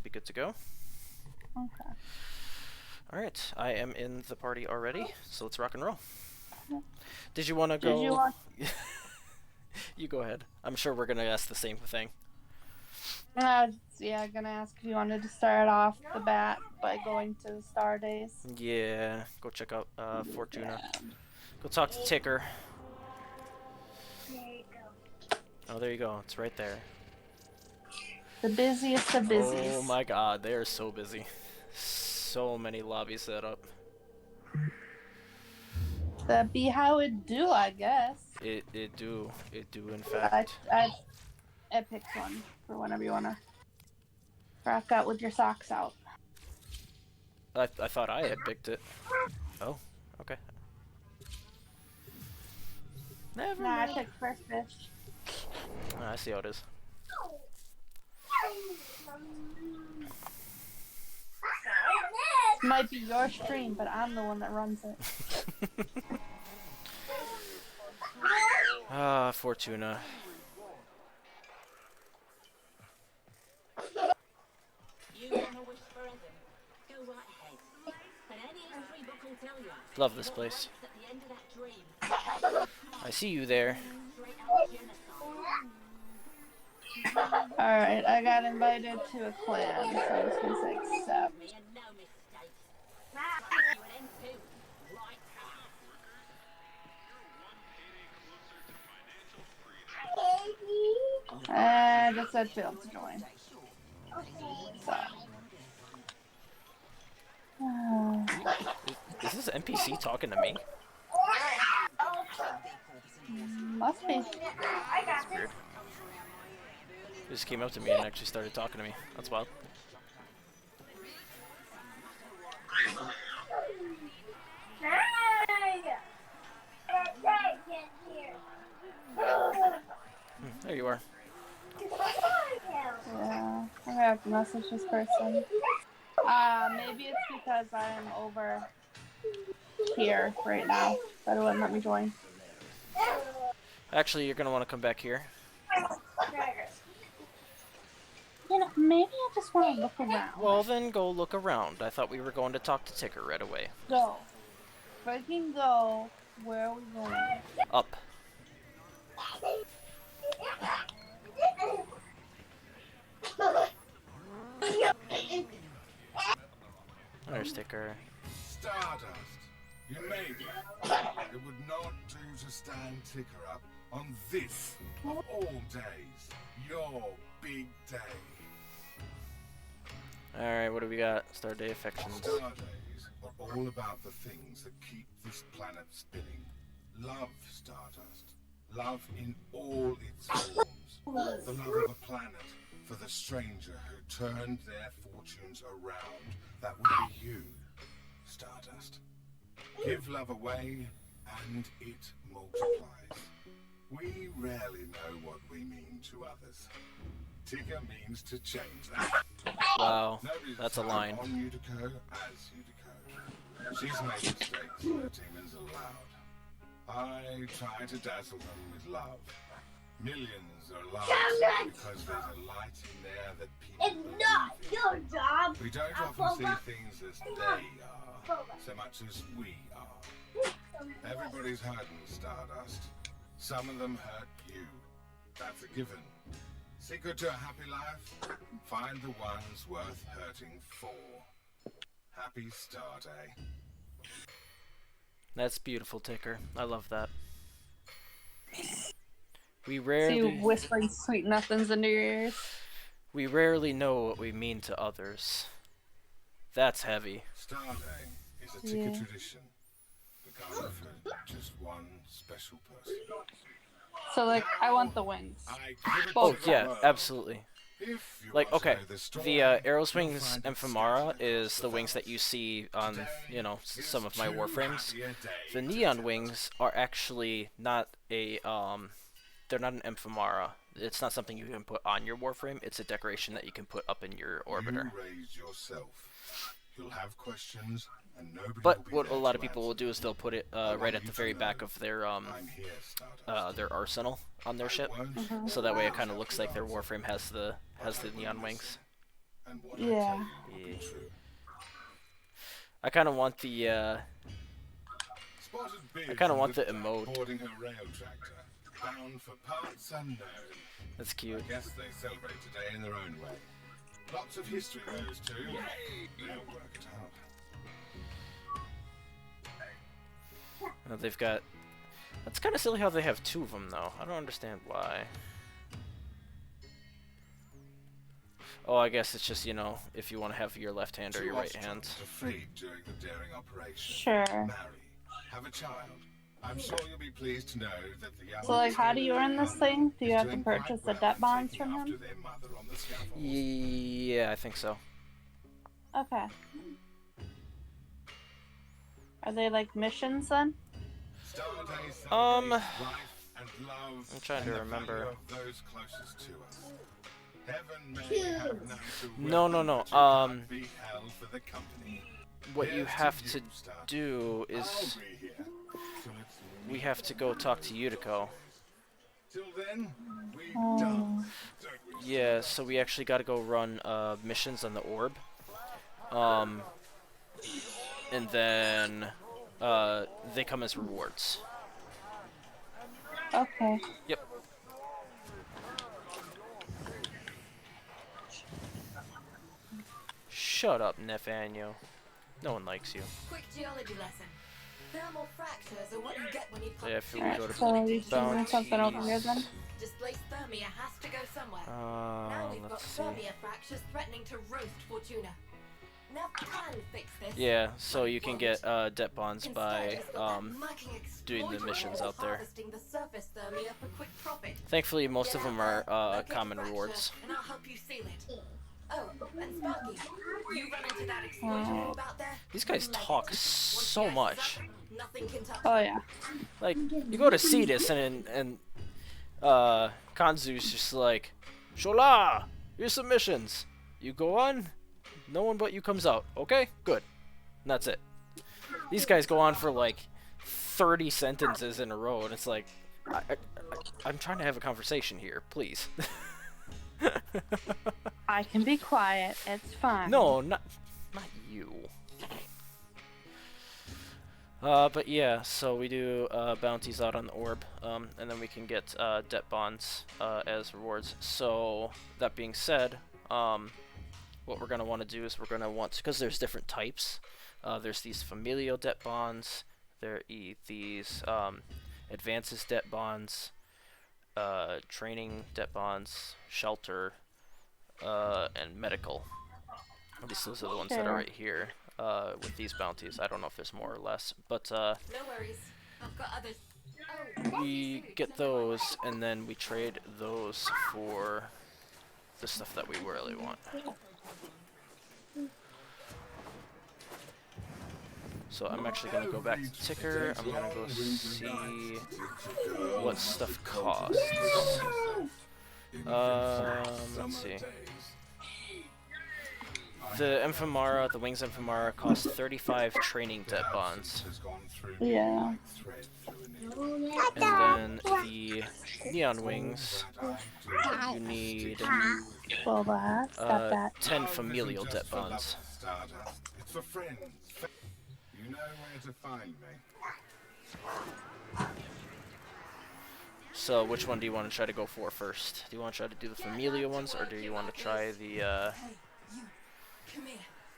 Should be good to go. Okay. Alright, I am in the party already, so let's rock and roll. Did you want to go? Did you want... You go ahead. I'm sure we're going to ask the same thing. Yeah, gonna ask if you wanted to start off the bat by going to the Star Days. Yeah, go check out Fortuna. Go talk to Ticker. Oh, there you go. It's right there. The busiest of busies. Oh my god, they are so busy. So many lobbies set up. That'd be how it do, I guess. It do in fact. I picked one for whenever you wanna rock out with your socks out. I thought I had picked it. Oh, okay. Never mind. I picked first fish. Oh, I see how it is. Might be your stream, but I'm the one that runs it. Fortuna. Love this place. I see you there. Alright, I got invited to a clan, so I'm just gonna say accept. And it said failed to join. So. Is this NPC talking to me? Must be. That's weird. He just came up to me and actually started talking to me. That's wild. There you are. Yeah, I have to message this person. Maybe it's because I'm over here right now, but it wouldn't let me join. Actually, you're gonna want to come back here. You know, maybe I just want to look around. Well, then go look around. I thought we were going to talk to Ticker right away. Go. Freaking go. Where are we going? Up. There's Ticker. Stardust, you made it. It would not do to stand Ticker up on this, of all days, your big day. Alright, what do we got? Star Day Affections. Star days are all about the things that keep this planet spinning. Love, Stardust. Love in all its forms. The love of a planet for the stranger who turned their fortunes around. That would be you, Stardust. Give love away, and it multiplies. We rarely know what we mean to others. Tigger means to change that. Wow, that's a line. On Unico as Unico. She's made mistakes, her demons allowed. I try to dazzle them with love. Millions are lost because there's a light in there that people It's not your job. We don't often see things as they are, so much as we are. Everybody's hurting, Stardust. Some of them hurt you. That's a given. Secret to a happy life? Find the ones worth hurting for. Happy Star Day. That's beautiful, Ticker. I love that. We See rarely you whispering sweet nothings into your ears. we rarely know what we mean to others. That's heavy. Star Day is a Ticker tradition. Begun for just one special person. So, like, I want the wings. Oh yeah, absolutely. If you Like, want to okay, know the story, the Arrow's you'll Wings find it Amphimara secret is the with wings that us. you see on, you know, some of my It's Warframes. too happy a day The to Neon tell. Wings are actually not a, they're not an Amphimara. It's not something you can put on your Warframe, it's a decoration that you can put up in your orbiter. You raised yourself. You'll have questions, and nobody But will be what a there lot to of people answer will do is they'll put it right at the very back of them. I'm here, Stardust. their arsenal on their ship, I won't so that way it kind of looks like their Warframe has the neon wings. And what I Yeah. tell you will Yeah. be true. I kind of want the Spotted I Biggs kind of and want the the Duck emote. boarding her rail tractor, bound for parts unknown. That's I cute. guess they celebrate today in their own way. Lots of history, those two. They'll work it out. They've got. That's kind of silly how they have two of them though. I don't understand why. Oh, I guess it's just, you know, if you want to have your left hand or Two your right Austrians hand. are freed during the daring operation. Sure. Marry, have a child. I'm sure you'll be pleased to know that the other So, like, how do you earn this thing? Do you is have to doing quite purchase the well debt in bonds taking from after him? their mother on the scaffold. Yeah, I think so. Okay. Are they like missions then? Stardate Um, celebrates life and love I'm trying and to the remember. value of those closest to us. Heaven may have none to No, welcome, no. but you can't be held for the company. What you Here's have you, to Stardate. do I'll is be here. So let's we have to go talk to Yutiko. Till then, we Oh. dance, don't we? Yeah, so we actually got to go run missions on the orb. And then they come as rewards. Okay. Yep. Shut up, Nathaniel. No one likes you. Quick geology lesson. Thermal fractures are what you get when you So pump yeah, if we Alright, go to so you choosing something over here then? bounties. Displaced thermia has to go somewhere. Now we've got Let's see. thermia fractures threatening to roast Fortuna. Now can fix this. Yeah, so you can get debt bonds Instead, by it's got that mucking doing the exploiter missions out there. harvesting the surface thermia for quick profit. Thankfully, most Get of them out are there, locate the common fracture, rewards. And I'll help you seal it. Oh, and Sparky, you run into that exploiter orb out there? These guys Let it. talk Once so the ice is much. up, nothing can touch Oh it. yeah. Like, you go to see this, and Kanzu's just like, Shola, here's some missions. You go on, no one but you comes out. Okay, good. And that's it. These guys go on for like 30 sentences in a row, and it's like, I'm trying to have a conversation here, please. I can be quiet. It's fine. No, not you. But yeah, so we do bounties out on the orb, and then we can get debt bonds as rewards. So that being said, what we're gonna want to do is we're gonna want, because there's different types. There's these familial debt bonds. There are these advances debt bonds, training debt bonds, shelter, and medical. At least those are the ones that are Sure. right here. With these bounties, I don't know if there's more or less, but No worries. I've got others. Oh, we get those, and then we trade those for the stuff that we really want. So I'm actually gonna go back to Ticker. I'm gonna go see what stuff costs. Let's see. The Infamara, the Wings Infamara, costs 35 training debt bonds. Yeah. And then the Neon Wings, you need Well, that's got that. 10 familial debt bonds. It's for friends. You know where to find me. So which one do you want to try to go for first? Do you want to try to do the familial ones, or do you want to try the hey, you. Come here.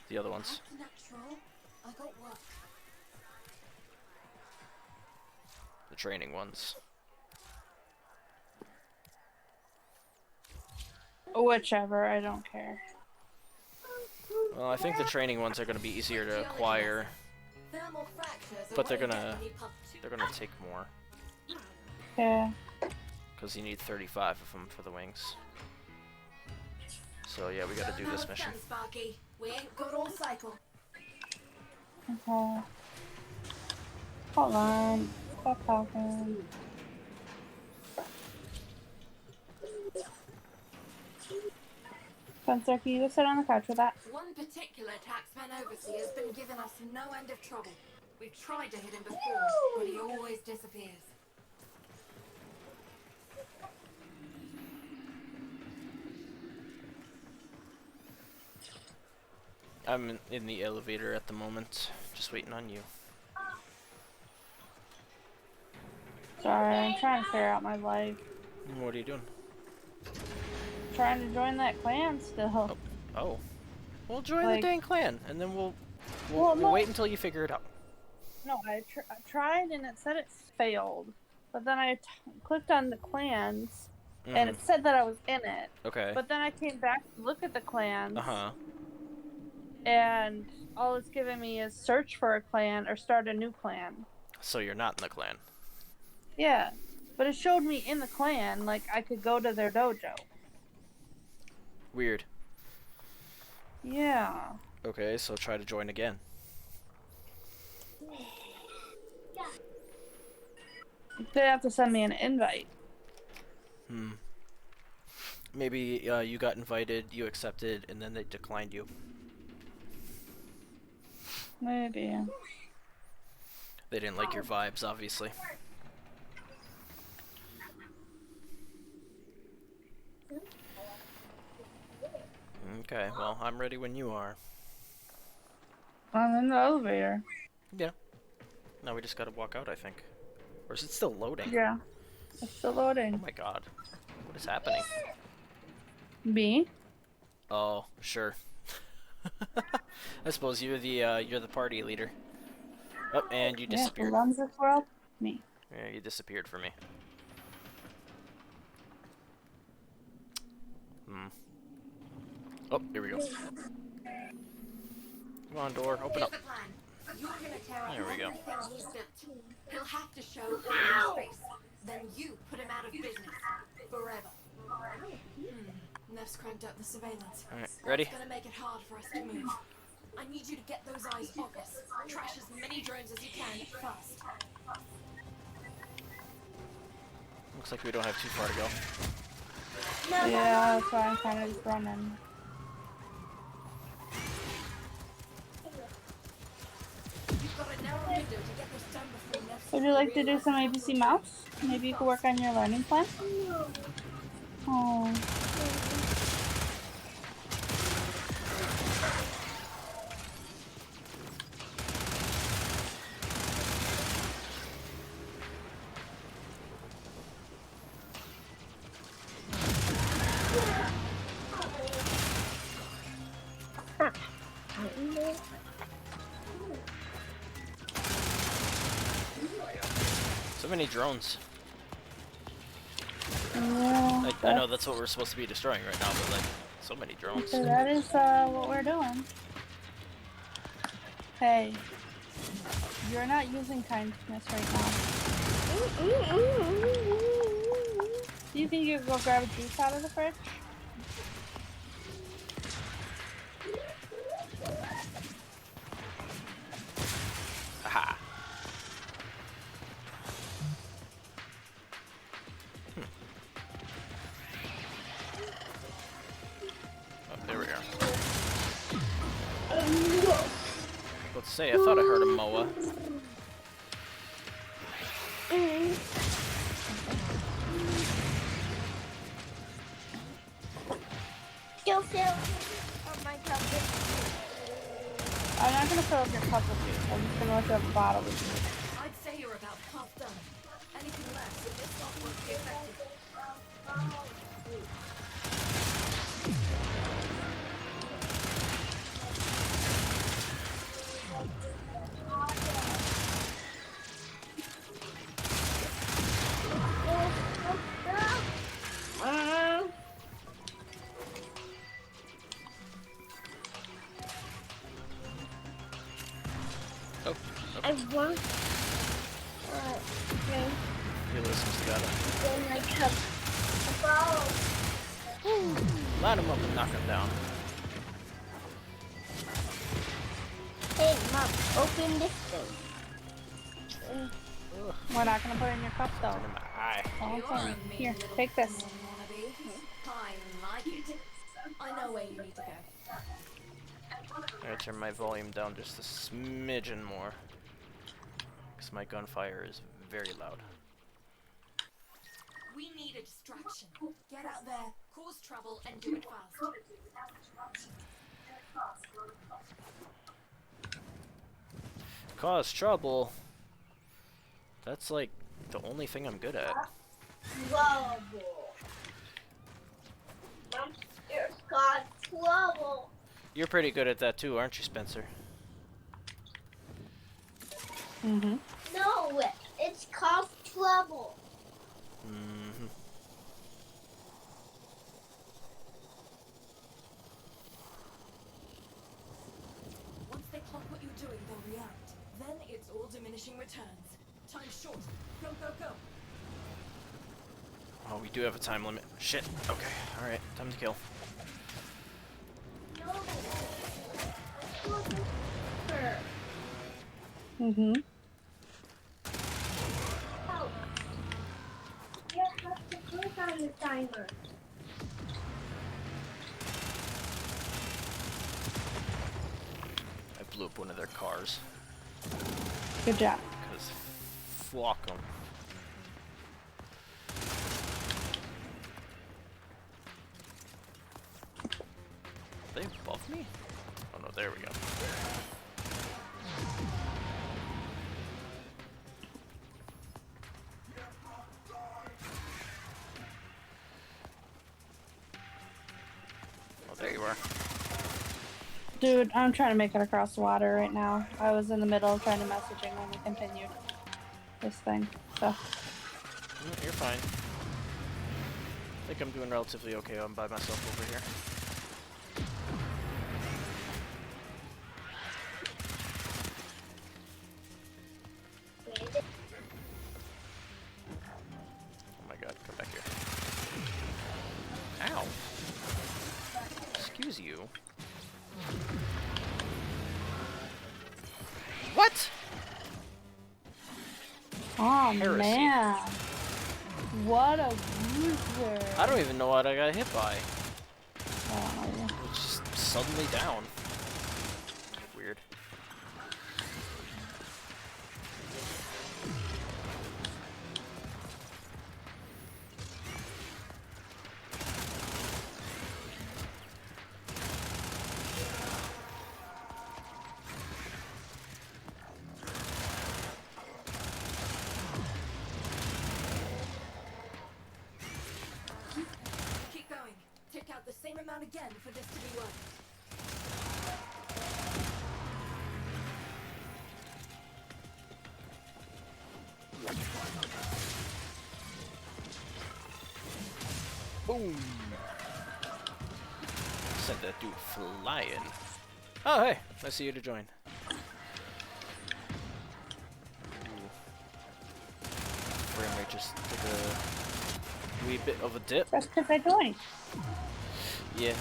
the other ones? Act natural. I got work. The training ones. Whichever, I don't care. Well, I think the training ones are going to be easier to acquire, Thermal fractures are but they're what you gonna get when you pump too they're gonna take more, Yeah. because you need 35 of them for the wings. So yeah, we got to do this mission. Sparky. We ain't got all cycle. Okay. Hold on. Stop talking. Spencer, can you just sit on the couch with that? One particular taxman overseer has been giving us no end of trouble. We've tried to hit him before, but he always disappears. I'm in the elevator at the moment, just waiting on you. Sorry, I'm trying to figure out my life. What are you doing? Trying to join that clan still. Oh. Well, join the Like, dang clan, and then we'll no, wait until you figure it out. no, I tried and it said it failed. But then I clicked on the clans, and it said that I was in it. Okay. But then I came back to look at the clans, Uh-huh. and all it's giving me is search for a clan or start a new clan. So you're not in the clan. Yeah, but it showed me in the clan, like I could go to their dojo. Weird. Yeah. Okay, so try to join again. They have to send me an invite. Maybe you got invited, you accepted, and then they declined you. Maybe. They didn't like your vibes, obviously. Okay, well, I'm ready when you are. I'm in the elevator. Yeah. Now we just gotta walk out, I think. Or is it still loading? Yeah. It's still Oh loading. my god. What is happening? Me? Oh, sure. I suppose you're the party leader. Oh, and you Yeah, disappeared. who runs this world? Me. Yeah, you disappeared for me. Oh, here we go. Come on, door, open up. Here's the plan. You're gonna tear up There we go. everything he's built. He'll have to show all his face. Then you put him out of business. Forever. Nev's cranked up the surveillance. Alright, ready? It's gonna make it hard for us to move. I need you to get those eyes off us. Trash as many drones as you can fast. Looks like we don't have too far to go. Yeah, that's why I'm kind of just running. You've got a narrow window to get this done before Nev's... Would you like to do some ABC Mouse? Maybe you could work on your learning plan? Oh. So many drones. Yeah, I know that's what we're supposed to be destroying right now, but like, so many drones. so that is what we're doing. Hey, you're not using kindness right now. Do you think you could go grab a juice out of the fridge? Aha. Oh, there we are. Let's say, I thought I heard a moa. Still fill up my cup. I'm not gonna fill up your cup with juice. I'm just gonna let you have a bottle with juice. I'd say you're about half done. Anything less, and this stuff won't be effective. Oh, I want Ulysses has got it. in my cup. Ball. Line him up and knock him down. Hey, Mom, open this thing. We're not gonna put it in your cup though. In my eye. Oh, You're okay. a mean Here, little take this. wannabe. I like it. I know where you need to go. I'm gonna turn my volume down just a smidgen more. Because my gunfire is very loud. We need a distraction. Get out there, cause trouble, and do it fast. cause trouble. That's like the only thing I'm good at. Trouble. Monsters got trouble. You're pretty good at that too, aren't you, Spencer? Mm-hmm. No, it's called trouble. Mm-hmm. Once they clock what you're doing, they'll react. Then it's all diminishing returns. Time's short. Go, go, go. Oh, we do have a time limit. Shit. Okay. Alright. Time to kill. No. Her. Mm-hmm. Oh. You have to put on the timer. I blew up one of their cars. Good job. Because fuck them. Are they above me? Oh no, there we go. Oh, there you are. Dude, I'm trying to make it across the water right now. I was in the middle of trying to messaging when we continued this thing. So, Mm, you're fine. I think I'm doing relatively okay. I'm by myself over here. Oh my god, come back here. Ow! Excuse you. What? oh Heresy. man. What a loser. I don't even know what I got hit by. Oh, It's just suddenly down. Weird. Keep going. Take out the same amount again for this to be worth. Boom! Sent that dude flying. Oh, hey! I see you to join. Ooh. Frame rate just took a wee bit of a dip. that's because I joined. Yeah,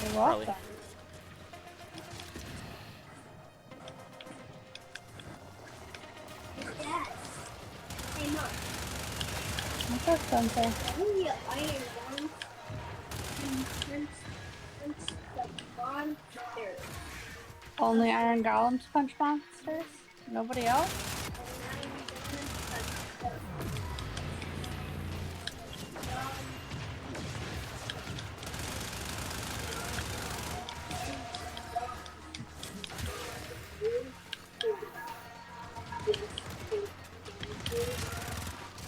You're Probably. welcome. Yes. Hey, Mom. What's up, Spencer? Only the iron ones. Since the monsters. Only Iron Golems punch monsters? Nobody else?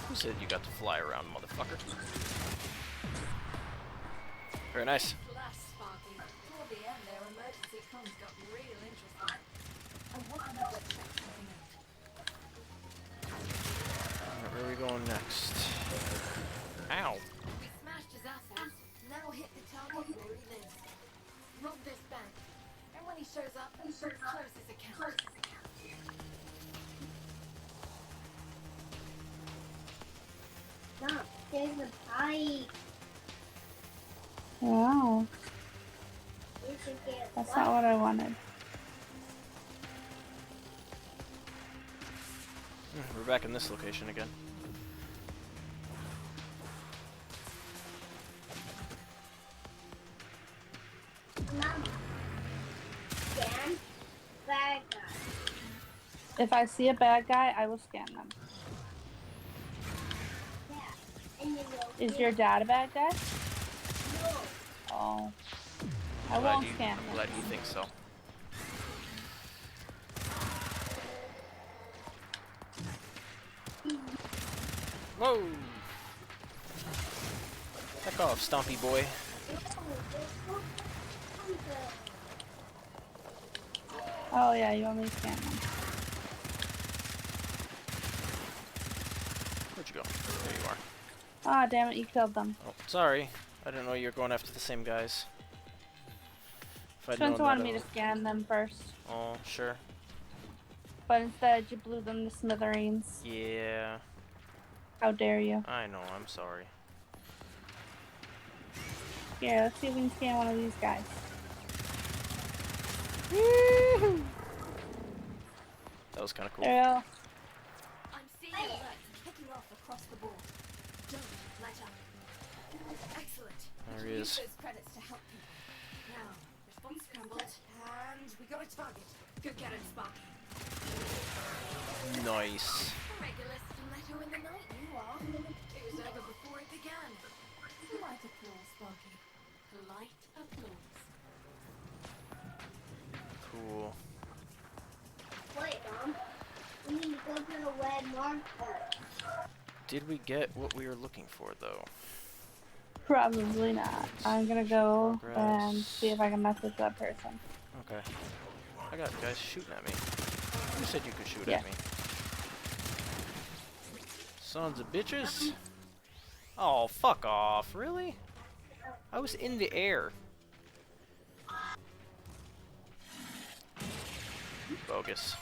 who said you got to fly around, motherfucker? Very nice. Blast, Sparky. Toward the end, their emergency comms got real interesting. I want to know what check something out. Alright, where are we going next? Ow! We smashed his assets. Now hit the target where he lives. Rob this bank. And when he shows up, close his account. No, there's a pipe. Wow. You should get That's not what I wanted. We're back in this location again. Mom. Scan. Bad guy. If I see a bad guy, I will scan them. Yeah. And you will Is get- your dad a bad guy? No. Oh. I I'm glad won't you- scan I'm him. glad you think so. Whoa! Back off, Stompy boy. Oh yeah, you want me to scan them. Where'd you go? There you are. Ah, damn it, you killed them. Oh, sorry. I didn't know you were going after the same guys. If I'd known Spencer that, wanted me to scan them first, Oh, sure. but instead you blew them to smithereens. Yeah, How dare you? I know. I'm sorry. Here, let's see if we can scan one of these guys. That was kind of cool. There you go. I'm seeing alerts kicking off across the board. Don't let up. Excellent. There he Use is. those credits to help people. Now, response scrambled, and we got a target. Go get it, Sparky. Nice. Regular stiletto in the night, you are. It was over before it began. Polite applause, Sparky. Polite applause. Cool. Wait, Mom. We need to go to the red marker. Did we get what we were looking for, though? Probably not. I'm gonna go Progress. and see if I can message that person. Okay. I got guys shooting at me. Who said you could shoot Yeah. at me? Sons of bitches. Oh, fuck off. Really? I was in the air. Bogus.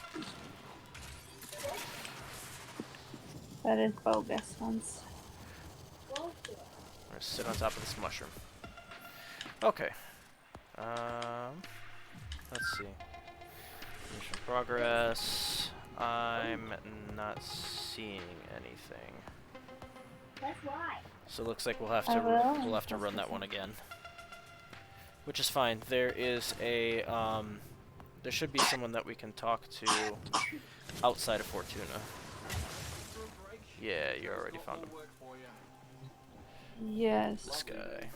That is bogus ones. I'm gonna sit on top of this mushroom. Okay. Let's see. Mission progress. I'm not seeing anything. That's why. So it looks like we'll have I to will. we'll have to run that one again. Which is fine. There is a there should be someone that we can talk to outside of Fortuna. Yeah, you already found him. Yes. This guy.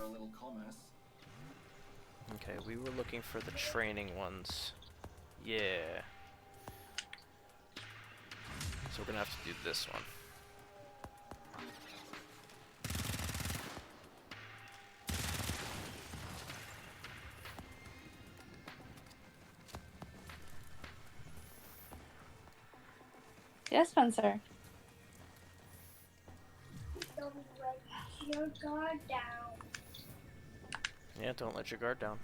Okay, we were looking for the training ones. Yeah. So we're gonna have to do this one. Yes, Spencer. Don't let your guard down. Yeah, don't let your guard down.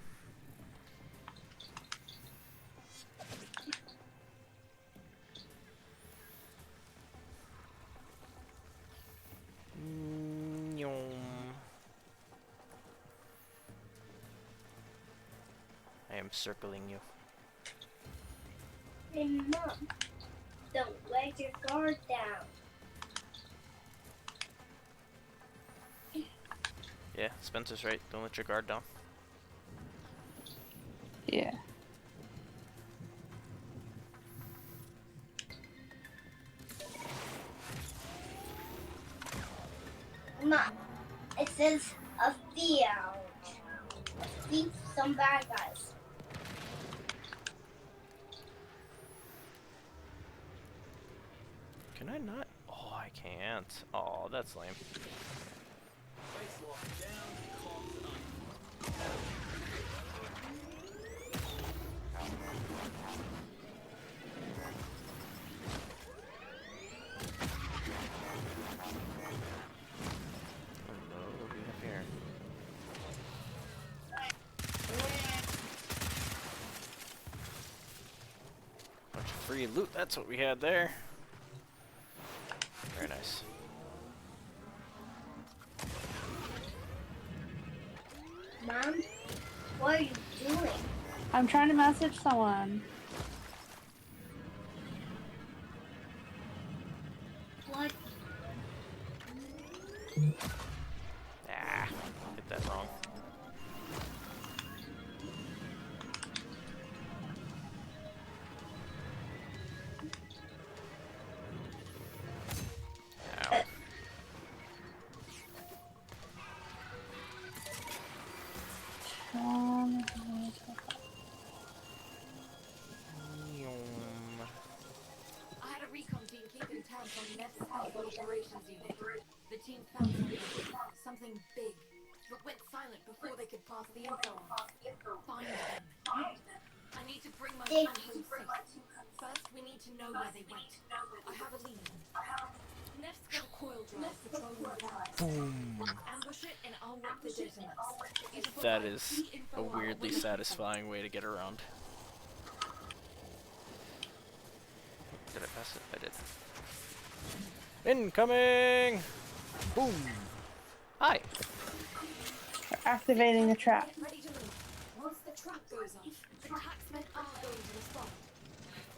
I am circling you. Hey, Mom. Don't let your guard down. Yeah, Spencer's right. Don't let your guard down. Yeah. Mom, it says a field. Beat some bad guys. Can I not? Oh, I can't. Oh, that's lame. Hello, what do we have here? Bunch of free loot, that's what we had there. Very nice. Mom, what are you doing? I'm trying to message someone. What? Ah, hit that wrong. Ow. I had a recon team keeping tabs on the left side of the operations unit. team found something big, but went silent before they could pass the info on. Find them. I need to bring my son home safe. First, we need to know where they went. I have a lead. Neff's got a coil drive patrolling the valleys. Boom. Ambush it and I'll rip the data maps. It'll That provide is key info a on weirdly when- satisfying way to get around. Did I pass it? I did. Incoming! Boom! Hi! We're activating the trap. Get ready to move. Once the trap goes off, the taxmen are going to respond.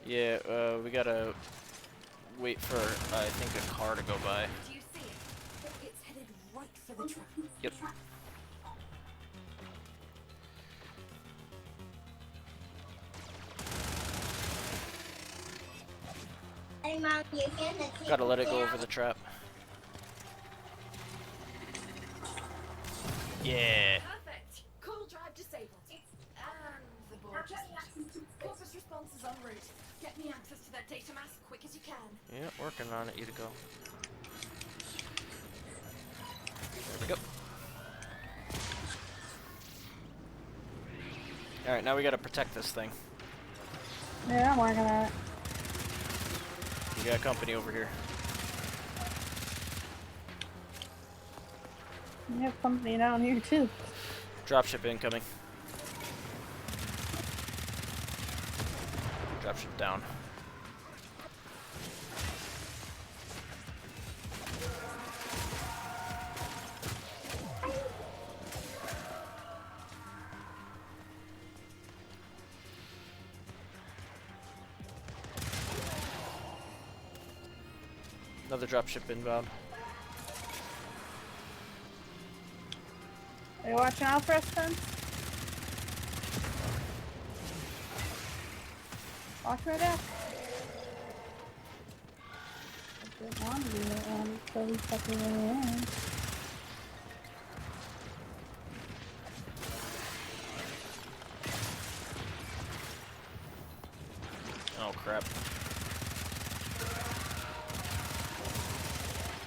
Yeah, we gotta wait for, I think, a car to go by. Do you see it? It's headed right for the trap. Yep. Hey, Mom, you can Gotta let it go over the trap. Yeah! Perfect. Coil drive disabled. And the board just hit. Corpus response is en route. Get me access to that data mass quick as you can. Yeah, working on it, you to go. There we go. Alright, now we gotta protect this thing. Yeah, I'm working on it. We got company over here. We have company down here too. Dropship incoming. Dropship down. Another dropship inbound. Are you watching out for us, Spence? Watch right out. I didn't want to do that one, so we stuck it in the end. Oh crap.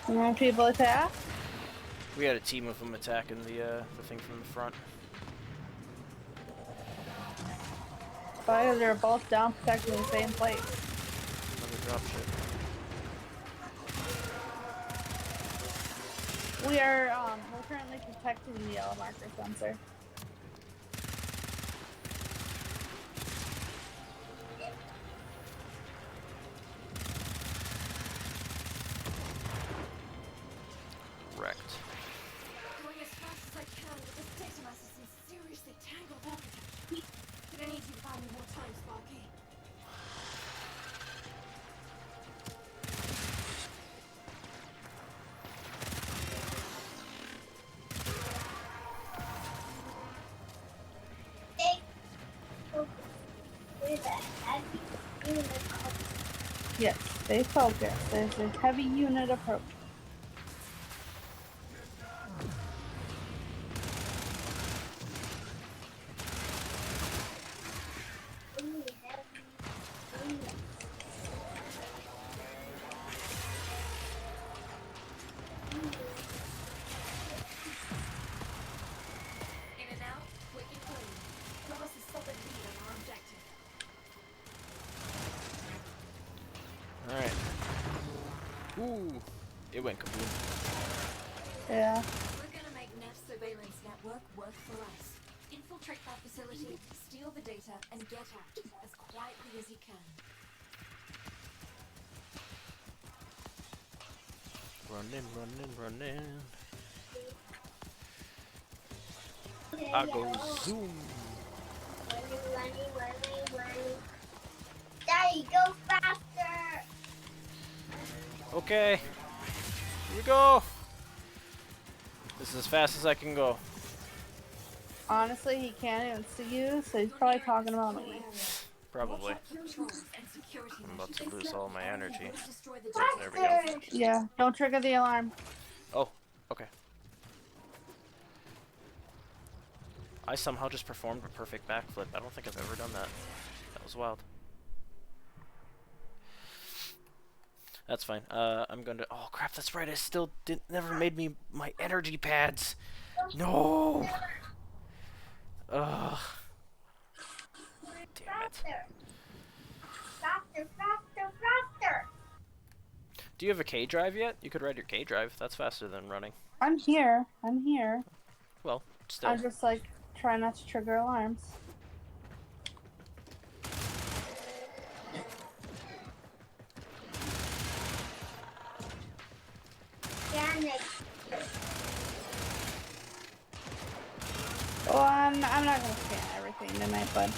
You want people to attack? We had a team of them attacking the thing from the front. Because they're both down protecting the same place. Another dropship. We're currently protecting the yellow marker sensor. Wrecked. Going as fast as I can, but this data mass is in seriously tangled up. Gonna need you to buy me more time, Sparky. Yes, stay focused. There's a heavy unit approach. In and out, quick and clean. Give us a solid lead on our objective. Alright. Ooh! It went kaboom. Yeah. We're gonna make Neff's surveillance network work for us. Infiltrate that facility, steal the data, and get out as quietly as you can. Running, running, running. I go zoom. Daddy, go faster! Okay. Here we go. This is as fast as I can go. Honestly, he can't even see you, so he's probably talking about me. Probably. Controls and security I'm about to measures. lose all my energy. Destroy the There we data. go. Yeah, don't trigger the alarm. Oh, okay. I somehow just performed a perfect backflip. I don't think I've ever done that. That was wild. That's fine. I'm going to. Oh crap! That's right. I still never made me my energy pads. No. Ugh. Damn it. Faster, faster, faster! Do you have a K drive yet? You could ride your K drive. That's faster than running. I'm here. I'm here. Well, still. I'm just like trying not to trigger alarms. Damn it. Well, I'm not gonna scan everything tonight, bud.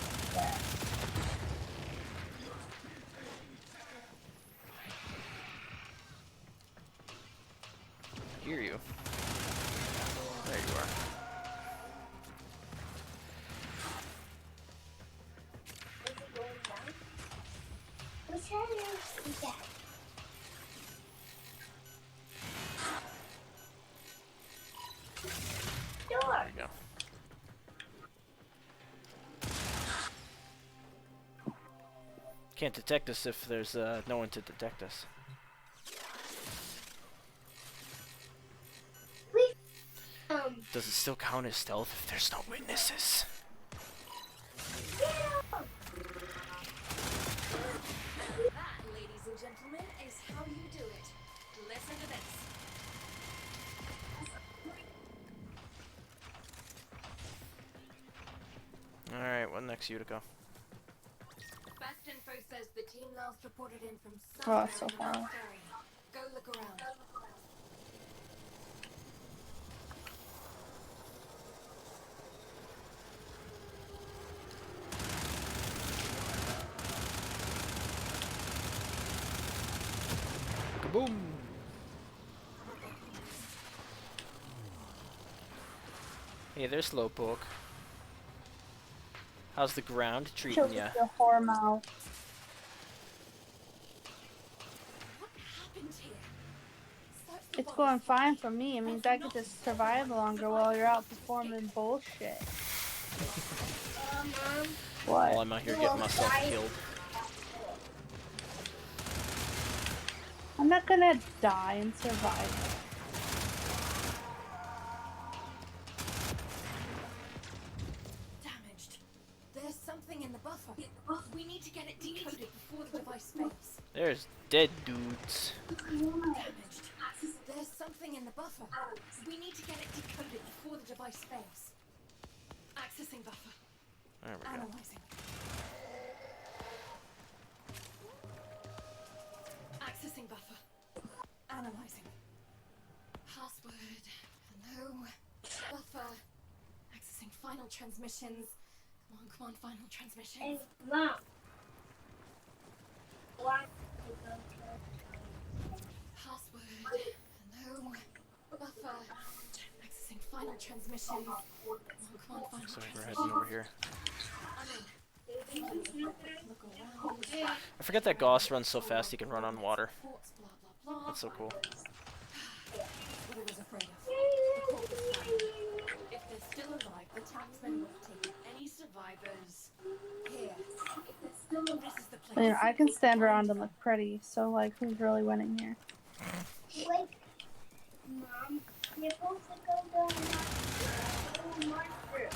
I hear you. There you are. Is it going down? Which area is that? Door. There you go. Can't detect us if there's no one to detect us. Does it still count as stealth if there's no witnesses? That, ladies and gentlemen, is how you do it. Listen to this. Alright, what next, Utica? Best info says the team last reported in from Oh, somewhere that's so in the far. North area. Go look around. Kaboom! Hey, there's Slowpoke. How's the ground treating Chill ya? with your whore mouth. What happened here? Search the It's bodies. going fine for me. It means I get to survive longer while you're out performing bullshit. Mom, While What? I'm out here getting myself killed. I'm not gonna die and survive. Damaged. There's something in the buffer. We need to get it decoded before the device fails. There's dead dudes. Damaged. There's something in the buffer. We need to get it decoded before the device fails. Accessing buffer. There we go. Analyzing. Accessing buffer. Analyzing. Password. Hello. Buffer. Accessing final transmissions. Come on, final transmissions. and Mom. What? Password. Hello. Buffer. Accessing final transmissions. Come on, final So we're transmissions. heading over here. I'm in. Look around. I forget that Goss runs so fast he can run on water. Reports, blah, blah, blah. That's so cool. What I was afraid of. The corpus found. If they're still alive, the taxmen would have taken any survivors here. This is the I mean, place. I can stand around and look pretty, so like, who's really winning here? Wait. Mom, you're supposed to go down the monster.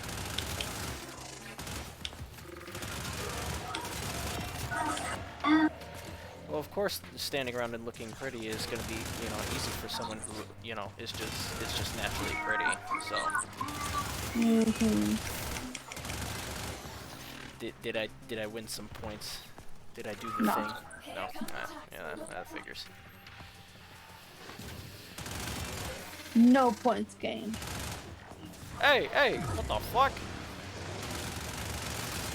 Well, of course, standing around and looking pretty is going to be, you know, easy for someone who, you know, is just naturally pretty. So, Mm-hmm. did I win some points? Did I do the No. thing? No. Yeah, that figures. No points gained. Hey, what the fuck?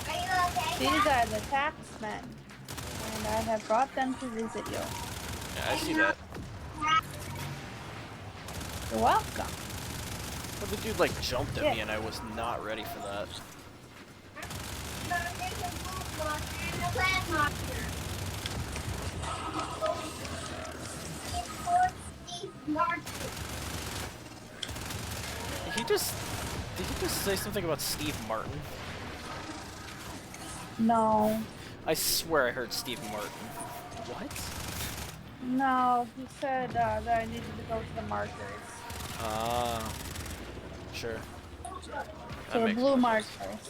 Are you okay? These are the taxmen, and I have brought them to visit you. Yeah, I see that. You're welcome. But the dude like jumped at Yeah. me, and I was not ready for that. No, there's a blue monster and a red monster. It's called Steve Monster. Did he just say something about Steve Martin? No. I swear I heard Steve Martin. What? No, he said that I needed to go to the markers. Ah, sure. To That the makes blue more markers. sense.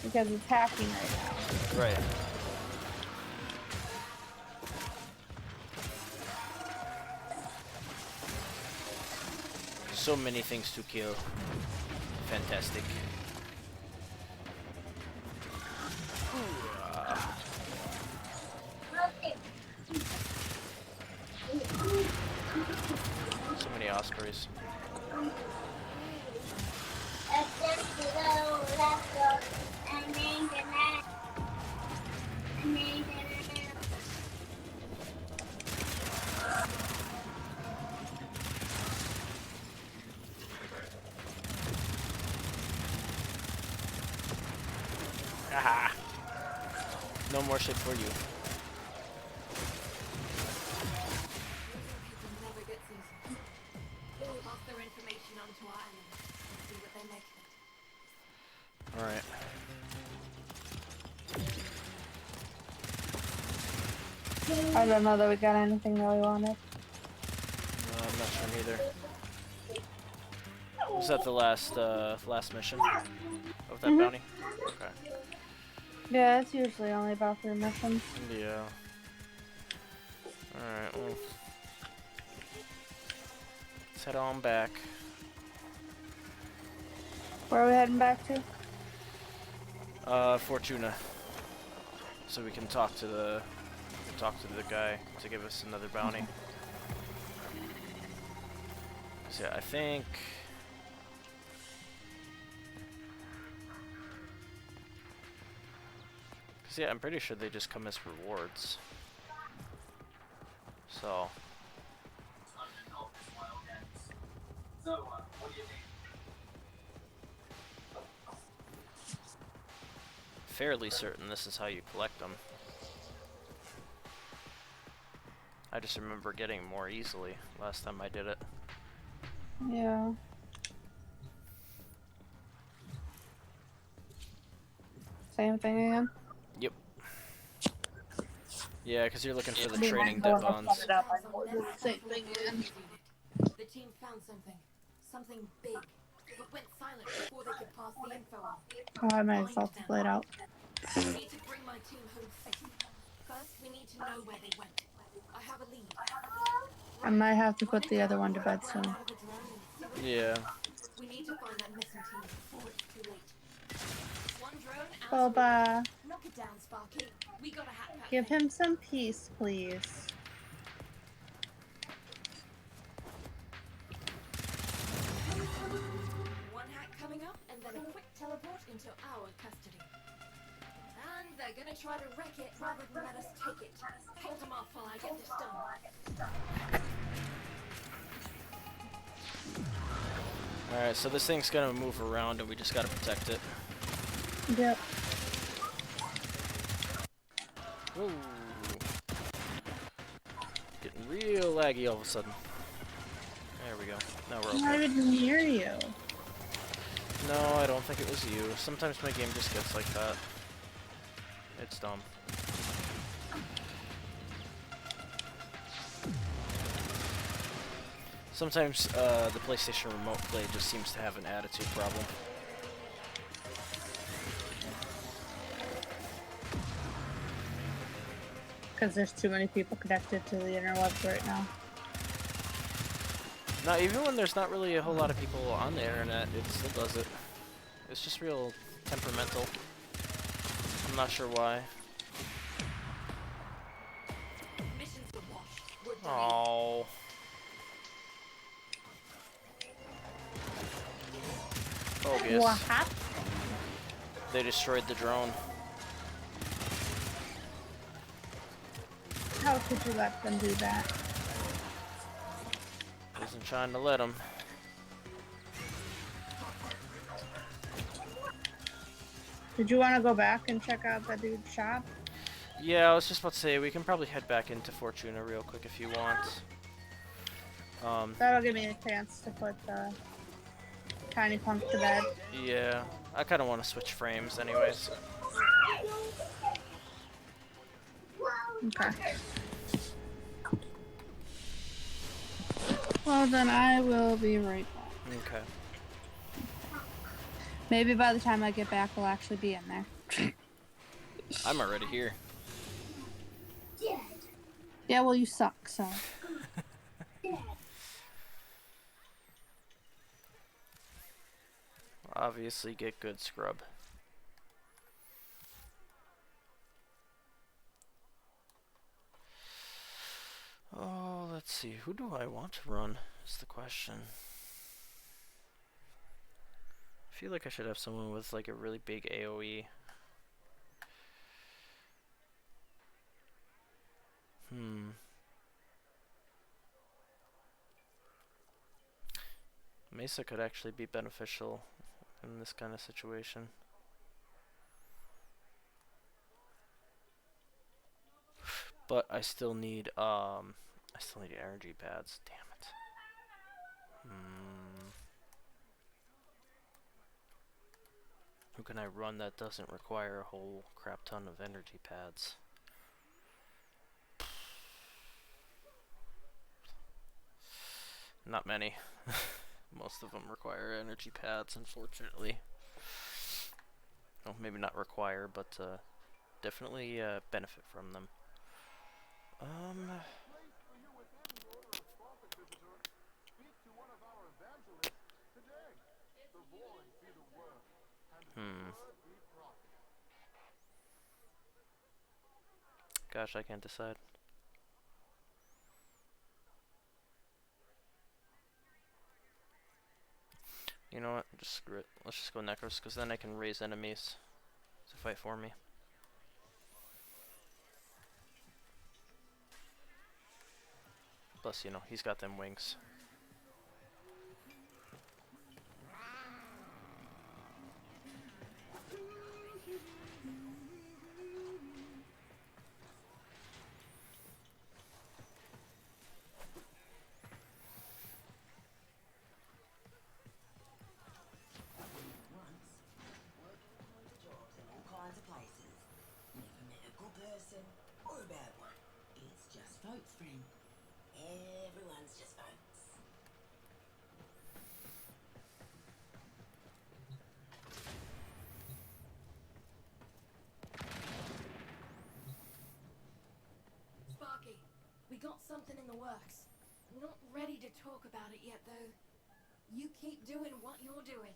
Because it's hacking right now. Right. So many things to kill. Fantastic. So many Ospreys. Aha! No more shit for you. People never gets easy. We'll pass their information on to our enemies and see what they make of it. Alright. I don't know that we got anything that we wanted. I'm not sure either. Was that the last mission of that bounty? Okay. Yeah, it's usually only about 3 missions. Yeah. Alright, well. Let's head on back. Where are we heading back to? Fortuna. So we can talk to the guy to give us another bounty. So yeah, I think yeah, I'm pretty sure they just come as rewards. So fairly certain this is how you collect them. I just remember getting more easily last time I did it. Yeah. Same thing again? Yep. Yeah, because you're looking for the Be training mindful dead when I bonds. set it up. I will do the same thing again. The team found something. Something big. But went silent before they could pass the info on. Oh, I might as well play it out. We need to bring my team home safe. First, we need to know where they went. I have a lead. I might have to put the other one to bed soon. Out of the drone and see what Yeah. we need to find that missing team before it's too late. One drone out. Boba, Knock it down, Sparky. We got a hat pack. give him some peace, please. One hack coming up, and then a quick teleport into our custody. And they're gonna try to wreck it rather than let us take it. Hold them off while I get this done. Alright, so this thing's gonna move around and we just gotta protect it. Yep. Ooh. Getting real laggy all of a sudden. There we go. Now we're I'm not okay. even near you. No, I don't think it was you. Sometimes my game just gets like that. It's dumb. Sometimes the PlayStation Remote Play just seems to have an attitude problem. Because there's too many people connected to the interwebs right now. No, even when there's not really a whole lot of people on the internet, it still does it. It's just real temperamental. I'm not sure why. Missions were washed. We're done. Oh. Bogus. What happened? They destroyed the drone. How could you let them do that? Wasn't trying to let them. Did you want to go back and check out the dude's shop? Yeah, I was just about to say, we can probably head back into Fortuna real quick if you want. That'll give me a chance to put the tiny punk to bed. Yeah, I kind of want to switch frames anyways. Okay. Well, then I will be right back. Okay. Maybe by the time I get back, we'll actually be in there. I'm already here. Yeah, well, you suck, so. Obviously get good scrub. Oh, let's see. Who do I want to run is the question. I feel like I should have someone with like a really big AoE. Mesa could actually be beneficial in this kind of situation. But I still need energy pads. Damn it. Who can I run that doesn't require a whole crap ton of energy pads? Not many. Most of them require energy pads, unfortunately. Well, maybe not require, but definitely benefit from them. Gosh, I can't decide. You know what? Just screw it. Let's just go Necros, because then I can raise enemies to fight for me. Plus, you know, he's got them wings. Or a bad one. It's just folks, friend. Everyone's just folks. Sparky, we got something in the works. Not ready to talk about it yet, though. You keep doing what you're doing.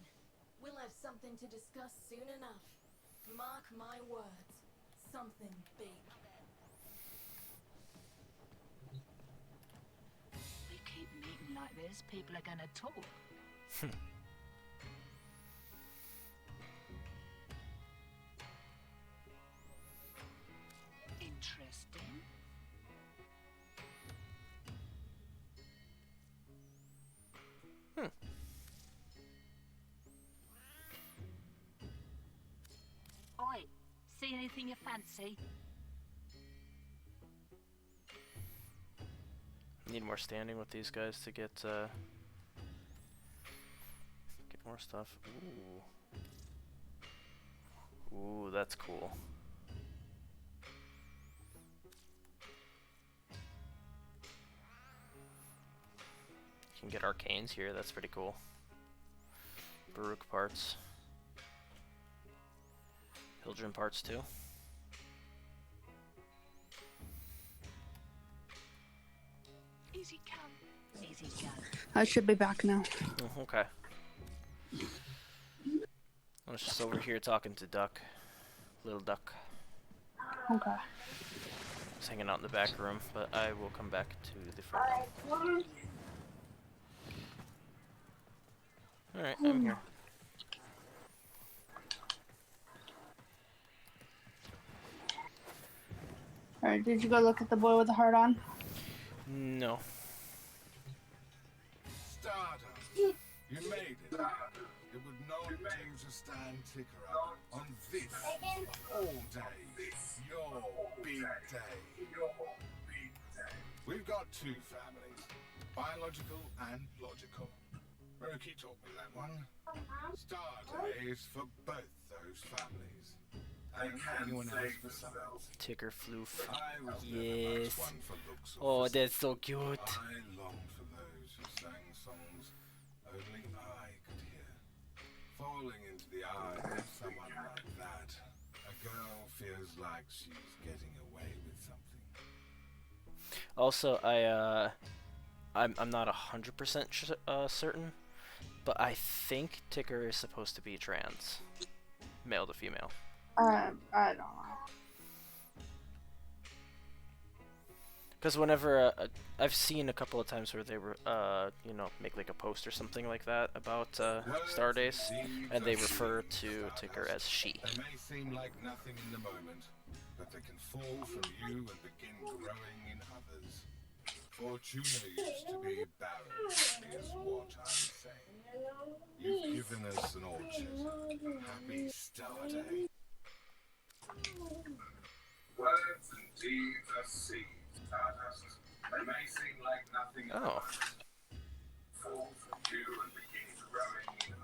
We'll have something to discuss soon enough. Mark my words. Something big. We keep meeting like this, people are gonna talk. Interesting. Oi, see anything you fancy? Need more standing with these guys to get more stuff. Ooh. Ooh, that's cool. You can get arcanes here, that's pretty cool. Baruch parts. Hildren parts too. Easy come, easy go. I should be back now. Oh, okay. I was just over here talking to Duck. Little Duck. Okay. I was hanging out in the back room, but I will come back to the front room. Alright, I'm here. Alright, did you go look at the boy with the heart on? No. Stardust, you made it. It would not do to stand ticker up on this all day. Your big day. We've got two families, biological and logical. Roki taught me that one. Star days for both those families. And anyone else besides. Ticker floof. I was never much Yes. one for looks or Oh, physique. that's so cute. I longed for those who sang songs only I could hear. Falling into the arms of someone like that, a girl feels like she's getting away with something. Also, I'm not 100% certain, but I think Ticker is supposed to be trans, male to female. I don't know. Because whenever I've seen a couple of times where they were, you know, make like a post or something like that about Stardust, and they refer to Ticker as she. They may seem like nothing in the moment, but they can fall from you and begin growing in others. Fortuna used to be barren, is what I'm saying. You've given us an orchard. Happy start, eh? Words and deeds are seeds, Stardust. They may seem like nothing in the moment. Fall from you and begin growing in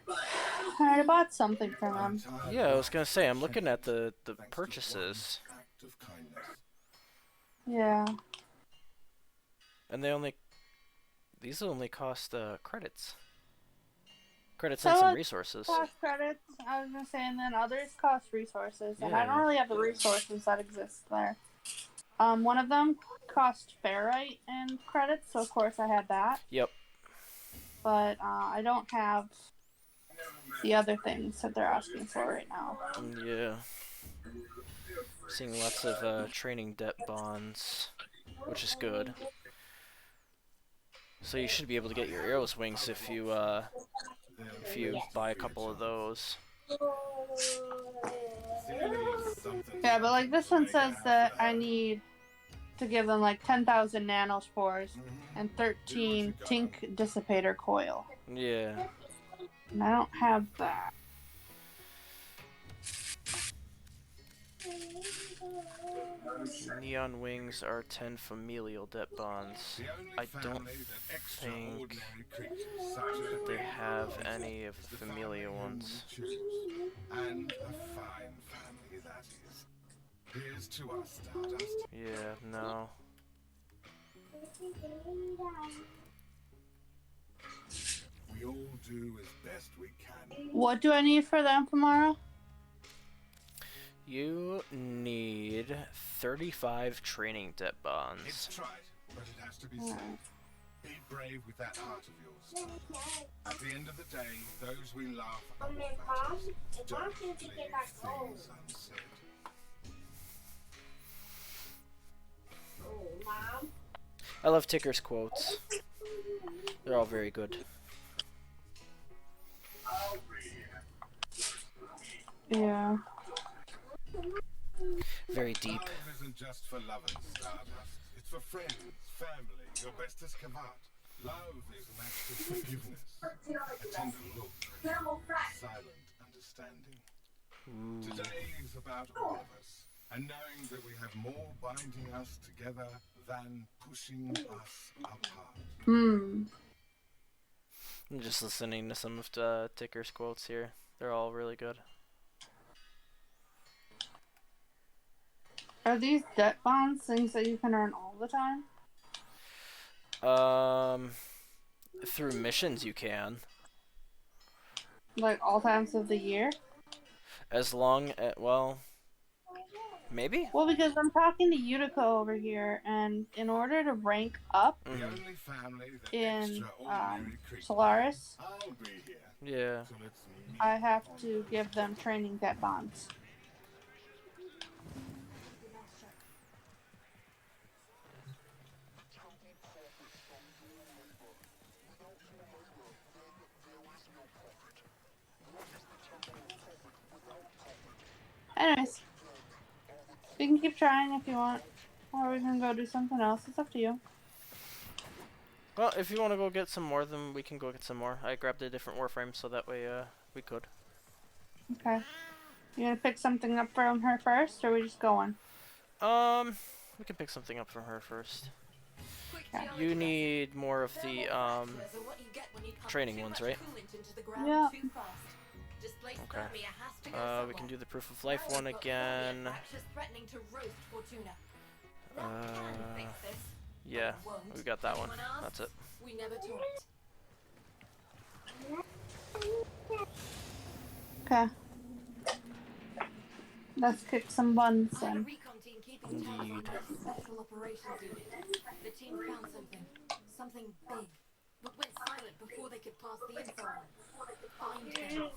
others. I bought something from him. Yeah, I was gonna say, I'm looking at the purchases, Act of kindness. Yeah. and these only cost credits. Credits So and some it resources. Cost credits, I was gonna say, and then others cost resources, and I Yeah. don't really have the resources that exist there. One of them cost ferrite and credits, so of course I had that. Yep. But I don't have the other things that they're asking for right now. Yeah. Seeing lots of training debt bonds, which is good. So you should be able to get your arrows wings if you buy a couple of those. Yeah, but like this one says that I need to give them like 10,000 nanospores and 13 Tink Dissipator Coil. Yeah. And I don't have that. Neon wings are 10 familial debt bonds. I don't think that they have any of the familial ones. And a fine family that is. Here's to us, Stardust. Yeah, no. We all do as best we can. What do I need for them tomorrow? You need 35 training debt bonds. It's tried, but it has to be said. Be brave with that heart of yours. At the end of the day, those we love are what matters. Don't leave things unsaid. I love Ticker's quotes. They're all very good. Yeah. Very deep. Love isn't just for lovers, Stardust. It's for friends, family, your bestest cavat. Love is an act of forgiveness, a tender look, silent understanding. Today is about all of us, and knowing that we have more binding us together than pushing us apart. Hmm. I'm just listening to some of Ticker's quotes here. They're all really good. Are these debt bonds things that you can earn all the time? Through missions you can. Like all times of the year? As long as, well, maybe? Well, because I'm talking to Utica over here, and in order to rank up The only family that in extraordinary creatures. Solaris, I'll be here. Yeah. So let's meet. I have to give them training debt bonds. Anyways, you can keep trying if you want, or we can go do something else. It's up to you. Well, if you want to go get some more, then we can go get some more. I grabbed a different Warframe, so that way we could. Okay. You gonna pick something up from her first, or are we just going? We can pick something up from her first. You need more of the training ones, right? Yeah. Okay. We can do the proof of life one again. Yeah, Won't. we got that one. Anyone else? That's it. We never talked. Okay. Let's kick some buns I had a then. recon team keeping tabs on Indeed. this special operations unit. The team found something. Something big. But went silent before they could pass the info on. Find them.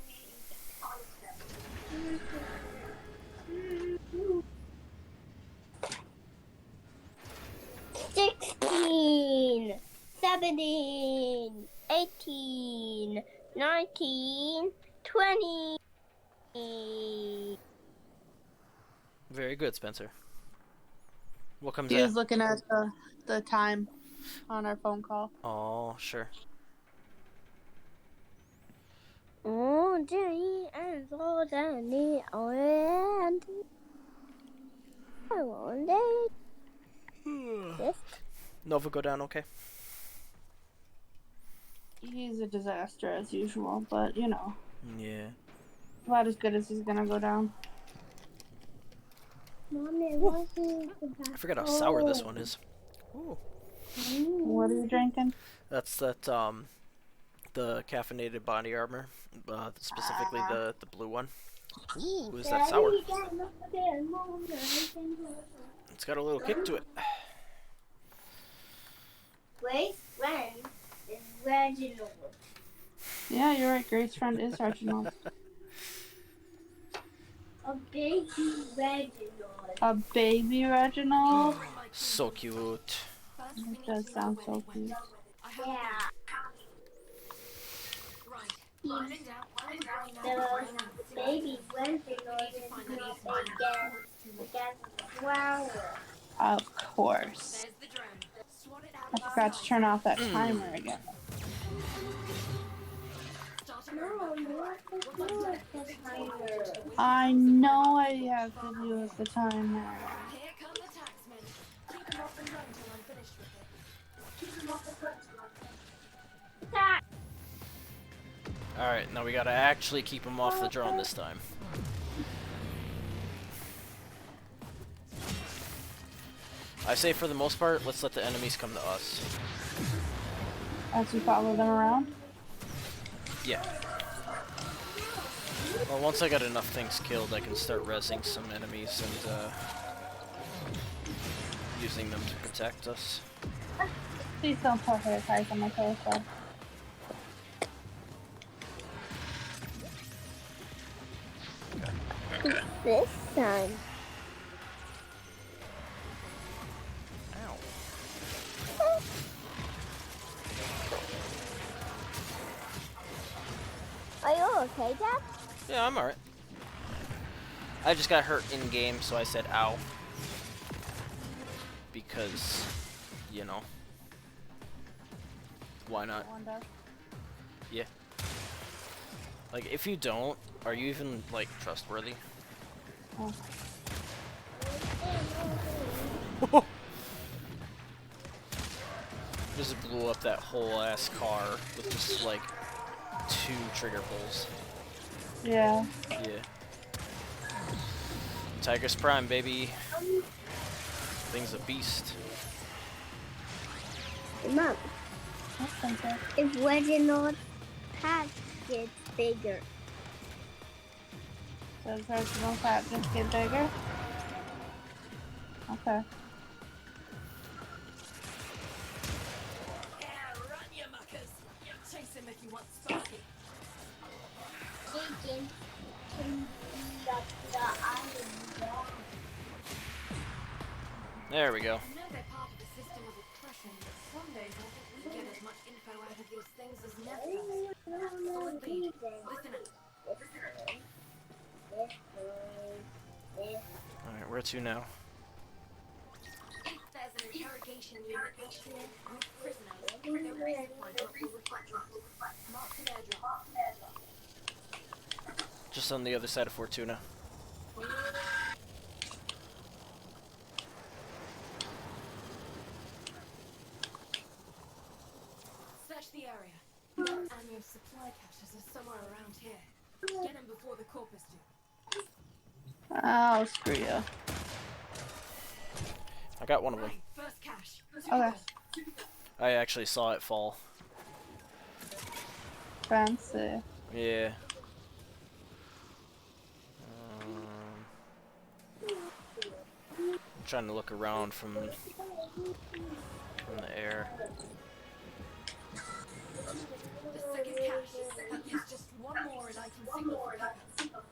16, 17, 18, 19, 20. Very good, Spencer. What comes He was in? looking at the time on our phone call. Oh, sure. Oh, Jenny, and so Danny, and I wanted this. Nova go down okay? He's a disaster as usual, but you know, Yeah. about as good as he's gonna go down. Mommy, what is I forgot how sour this one is. Ooh. What are you drinking? That's that, the caffeinated body armor. Specifically the blue one. Ooh, is that sour? It's got a little kick to it. Grace friend is Reginald. Yeah, you're right. Grace's friend is Reginald. A baby Reginald. A baby Reginald? So cute. It does sound so cute. I have Yeah. right. He's Burn it down. Burn it down. the baby Reginald is not again flower. Of course. There's the drone. Swat it out. I forgot to turn off that timer again. Start a No, movement. you have to do the timer. I know I have to do with the timer. Here come the taxmen. Keep them off the drone till I'm finished with it. Keep them off the drone till I'm finished. That Alright, now we gotta actually keep him off the drone this time. I say for the most part, let's let the enemies come to us. As we follow them around. Yeah. Well, once I got enough things killed, I can start rezzing some enemies and using them to protect us. Please don't put hair ties on my telescope. this time. Ow. Are you okay, Dad? Yeah, I'm alright. I just got hurt in game, so I said ow. Because, you know. Why not? Yeah. Like, if you don't, are you even, like, trustworthy? Oh. Just blew up that whole ass car with just, like, 2 trigger pulls. Yeah. Yeah. Tiger's Prime, baby. Thing's a beast. Mom, That's simple. if Reginald's hat gets bigger, Does Reginald's hat just get bigger? Okay. Yeah, run, you muckers. Chase him if you want Sparky. chicken can beat up the island. There we go. I know they're part of a system of oppression, but some days I think we get as much info out of these things as Nev does. Solid lead. Listen up. Alright, where to now? There's an interrogation unit here. Group prisoners. Their resupply drop will reflect that. Marked an airdrop. Just on the other side of Fortuna. Search the area. And your supply caches are somewhere around here. Get them before the corpus do. Oh, screw you. I got one of them. Right, first cache. Okay. I actually saw it fall. Fancy. Yeah. I'm trying to look around from the air. The second cache. That leaves just one more and I can signal for pickup.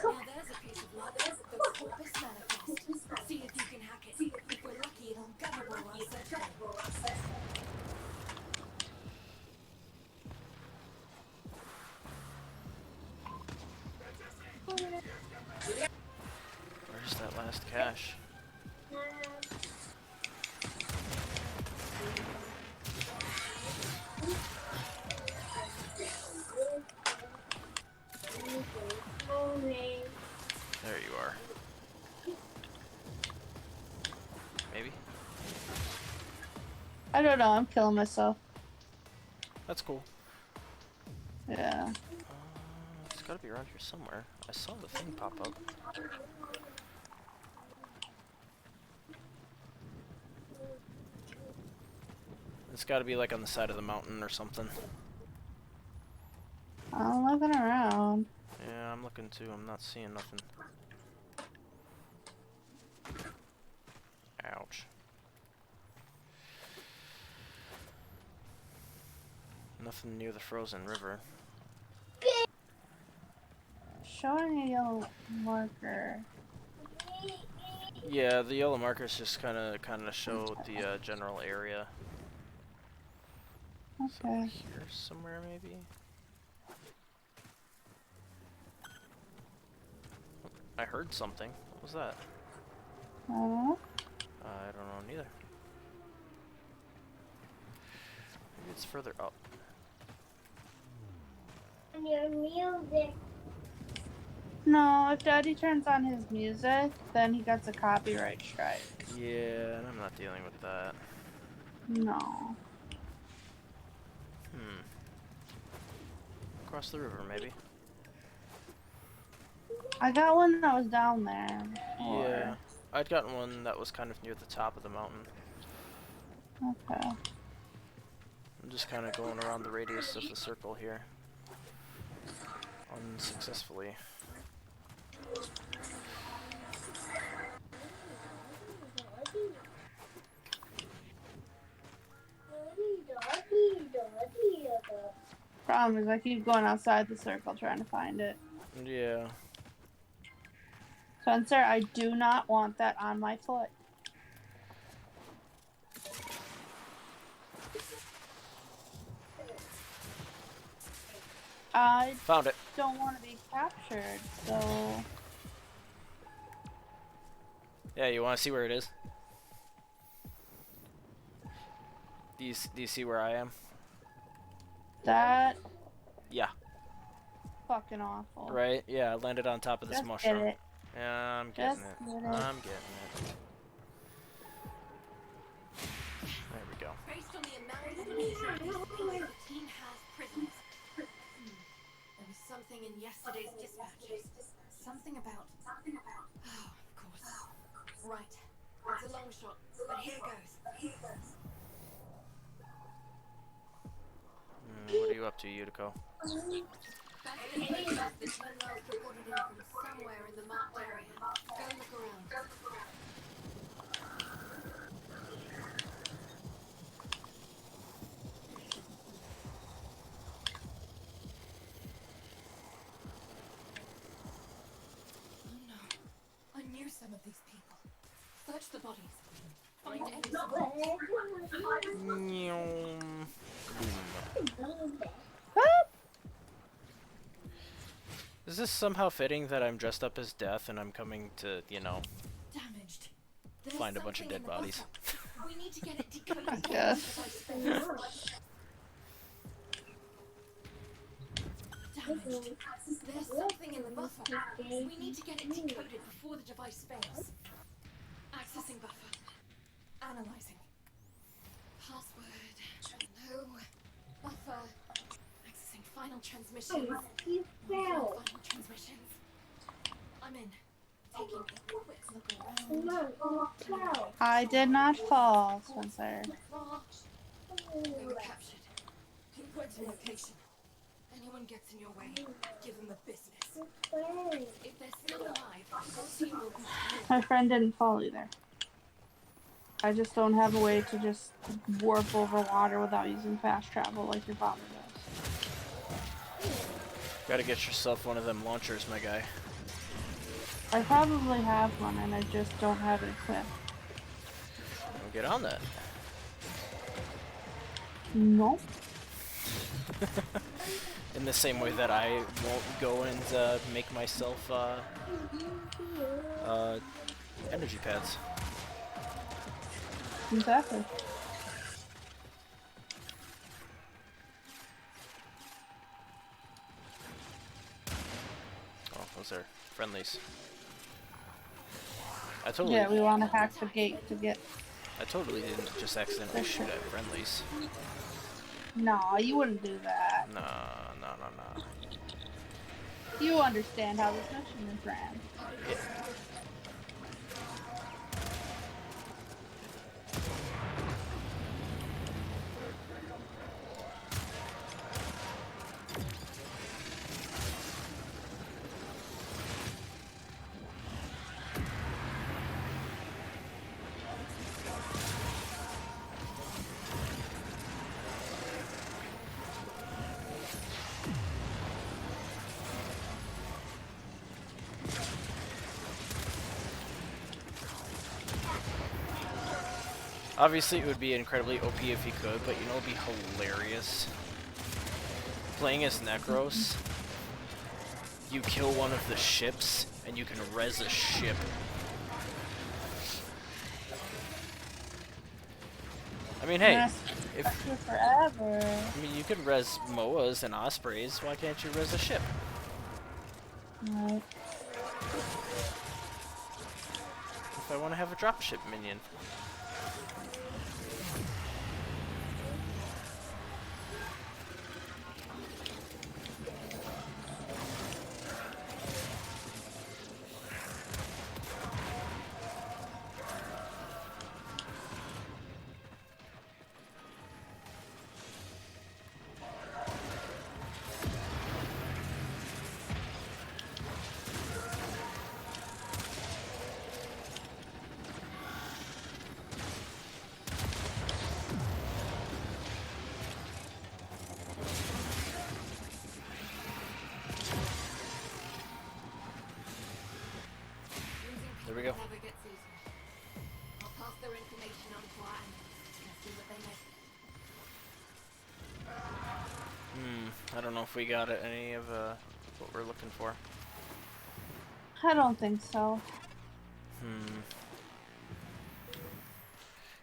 Now there's a piece of luck. The Corpus Manifest. See if you can hack it. If we're lucky, it'll gunable our search game. Where's that last cache? There you are. Maybe? I don't know. I'm killing myself. That's cool. Yeah. It's gotta be around here somewhere. I saw the thing pop up. It's gotta be like on the side of the mountain or something. I'm looking around. Yeah, I'm looking too. I'm not seeing nothing. Ouch. Nothing near the frozen river. Showing a yellow marker. Yeah, the yellow markers just kind of show the general area. So Okay. here somewhere maybe. I heard something. What was that? I don't know neither. Maybe it's further up. And your music. No, if Daddy turns on his music, then he gets a copyright strike. Yeah, and I'm not dealing with that. No. Across the river, maybe. I got one that was down there. Yeah, I'd gotten one that was kind of near the top of the mountain. Okay. I'm just kind of going around the radius of the circle here. Unsuccessfully. Problem is I keep going outside the circle trying to find it. Yeah. Spencer, I do not want that on my foot. I Found it. don't want to be captured, so... Yeah, you want to see where it is? Do you see where I am? That... Yeah. Fucking awful. Right? Yeah, I landed on top of this Just mushroom. get it. Yeah, I'm getting Just it. get it. I'm getting it. There we go. Based on the amount of ammunition in this place, the team has prisoners. There was something in yesterday's dispatches. Something about... Oh, of course. Right. It's a long shot, but here goes. What are you up to, Yutiko? Best information is the team last reported in from somewhere in the marked area. Go look around. Oh no. I knew some of these people. Search the bodies. Find Is this somehow fitting that I'm dressed up as Death and I'm coming to, you know, damaged. There's find a bunch of something dead in the bodies? buffer. We need to get it decoded. I guess. Damaged. There's something in the buffer. We need to get it decoded before the device fails. Accessing buffer. Analyzing. Password. No. Buffer. Accessing final transmissions. You Final fell. transmissions. I'm in. Taking a quick look. I did not fall, Spencer. They were captured. Pinpoint a location. Anyone gets in your way, give them the business. If they're still alive, our team will be killed. My friend didn't fall either. I just don't have a way to just warp over water without using fast travel like your father does. Gotta get yourself one of them launchers, my guy. I probably have one and I just don't have it equipped. We'll get on that. Nope. In the same way that I won't go and make myself energy pads. Exactly. Oh, those are friendlies. I totally. Yeah, we want to hack the gate to get. I totally didn't just accidentally shoot at friendlies. No, you wouldn't do that. No, no, no, no. You understand how this mission is ran. Yeah. Obviously, it would be incredibly OP if he could, but you know, it would be hilarious. Playing as Necros, you kill one of the ships, and you can res a ship. I mean, hey, if forever. I mean, you can res MOAs and Ospreys. Why can't you res a ship? Right. If I want to have a dropship minion. There we go. Never gets easier. I'll pass their information on to our analysts and see what they make. I don't know if we got any of what we're looking for. I don't think so.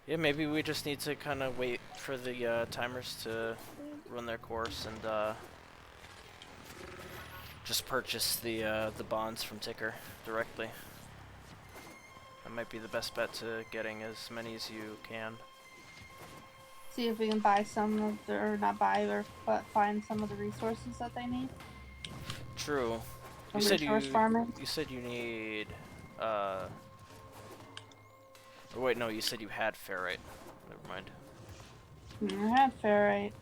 Yeah, maybe we just need to kind of wait for the timers to run their course and just purchase the bonds from Ticker directly. That might be the best bet to getting as many as you can. See if we can buy some of the, or not buy, but find some of the resources that they need. True. Some You said resource farming. you said you need or wait, no, you said you had ferrite. Never mind. I had ferrite.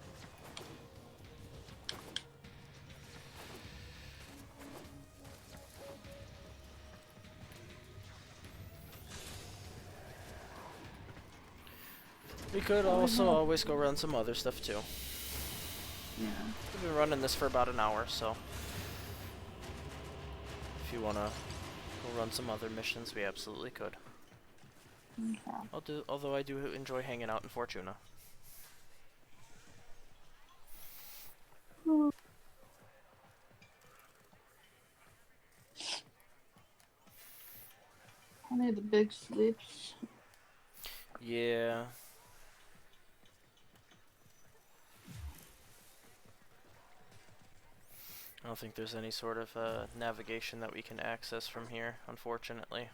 We could also always go run some other stuff too. Yeah. We've been running this for about an hour, so if you wanna go run some other missions, we absolutely could. Okay. Although I do enjoy hanging out in Fortuna. I need the big sleeps. Yeah. I don't think there's any sort of navigation that we can access from here, unfortunately.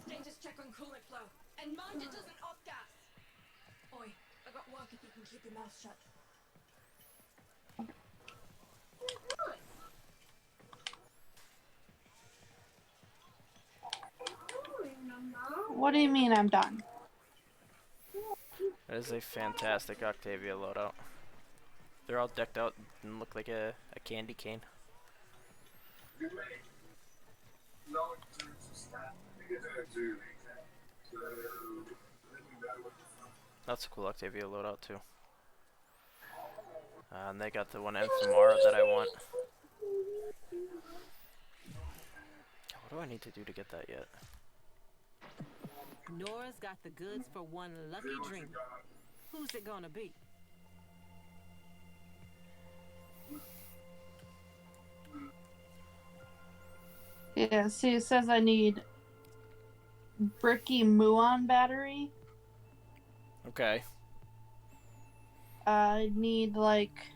Status check on coolant flow. And mind it doesn't off gas. Oi, I got work if you can keep your mouth shut. What do you mean I'm done? That is a fantastic Octavia loadout. They're all decked out and look like a candy cane. That's a cool Octavia loadout too. And they got the one Amphimara that I want. What do I need to do to get that yet? Nora's got the goods for one lucky dreamer. Who's it gonna be? Yeah, see, it says I need Bricky Muon battery. Okay. I need like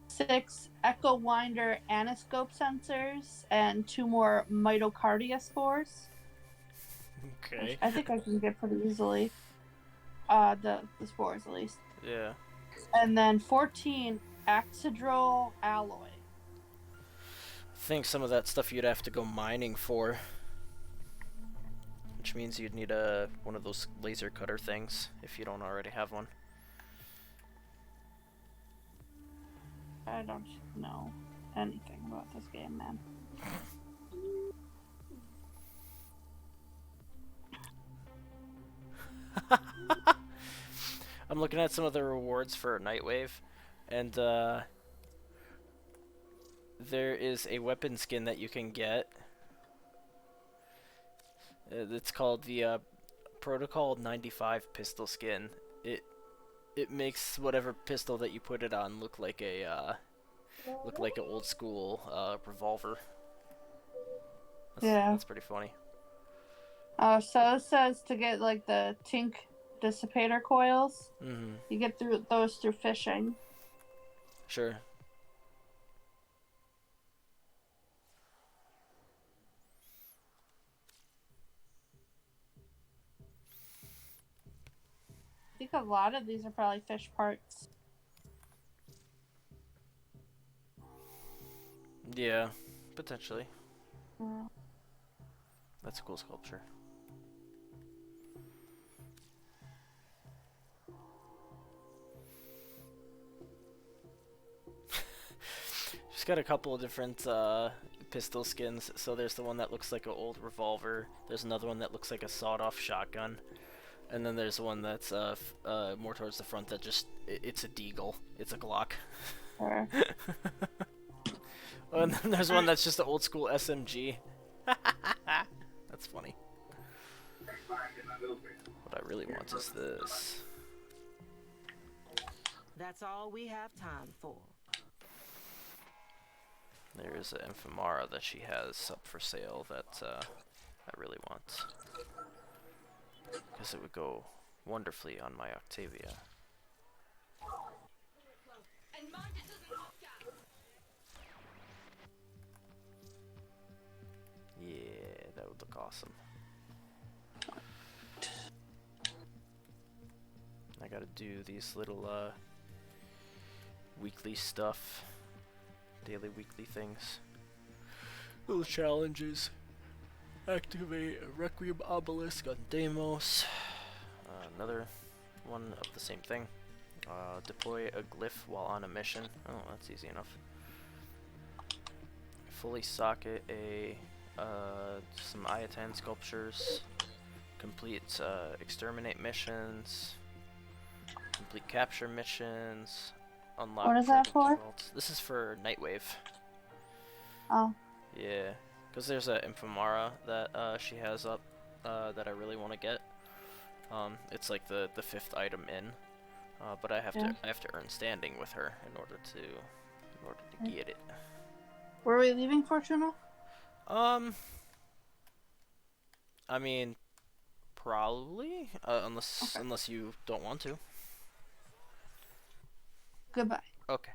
6 Echo Winder aniscope sensors and 2 more mitocardia spores. Okay. I think I can get pretty easily. The spores at least. Yeah. And then 14 Axidrol alloy. I think some of that stuff you'd have to go mining for. Which means you'd need one of those laser cutter things if you don't already have one. I don't know anything about this game, man. I'm looking at some of the rewards for Nightwave, and there is a weapon skin that you can get. It's called the Protocol 95 pistol skin. It makes whatever pistol that you put it on look like an old school revolver. That's pretty funny. So it says to get like the Tink dissipator coils. Mm-hmm. You get those through fishing. Sure. I think a lot of these are probably fish parts. Yeah, potentially. Yeah. That's a cool sculpture. She's got a couple of different pistol skins. So there's the one that looks like an old revolver. There's another one that looks like a sawed-off shotgun. And then there's one that's more towards the front that it's a deagle. It's a Glock. Sure. And then there's one that's just an old school SMG. That's funny. What I really want is this. That's all we have time for. There is an Amphimara that she has up for sale that I really want. Because it would go wonderfully on my Octavia. Yeah, that would look awesome. I gotta do these little weekly stuff. Daily, weekly things. Little challenges. Activate a Requiem Obelisk on Deimos. Another one of the same thing. Deploy a glyph while on a mission. Oh, that's easy enough. Fully socket some Iatan sculptures. Complete exterminate missions. Complete capture missions. Unlock. What is that for? Results. This is for Nightwave. Oh. Yeah, because there's a Amphimara that she has up that I really want to get. It's like the 5th item in, but I have to earn standing with her in order to get it. Where are we leaving, Fortuna? I mean, probably unless you don't want to. Goodbye. Okay.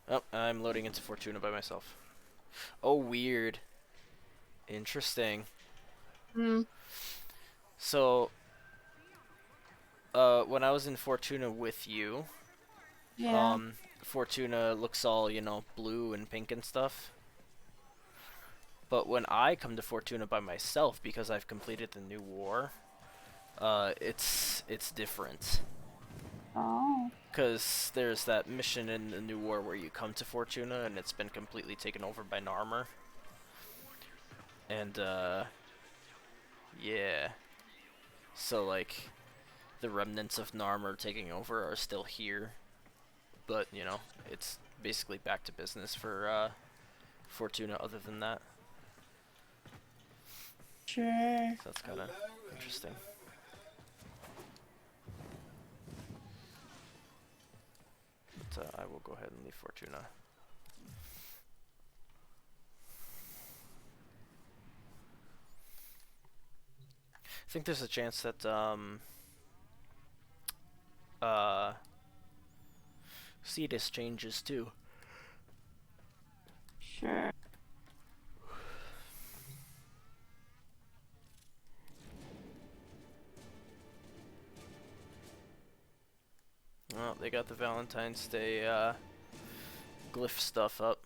Oh, I'm loading into Fortuna by myself. Oh, weird. Interesting. So, when I was in Fortuna with you, Fortuna looks all, you know, blue and pink and stuff. But when I come to Fortuna by myself, because I've completed the new war, it's different. Oh. Because there's that mission in the new war where you come to Fortuna and it's been completely taken over by Narmer. And, yeah. So, like, the remnants of Narmer taking over are still here. But, you know, it's basically back to business for, Fortuna other than that. Sure. So that's kind of interesting. But I will go ahead and leave Fortuna. I think there's a chance that Cetus changes too. Sure. Well, they got the Valentine's Day glyph stuff up.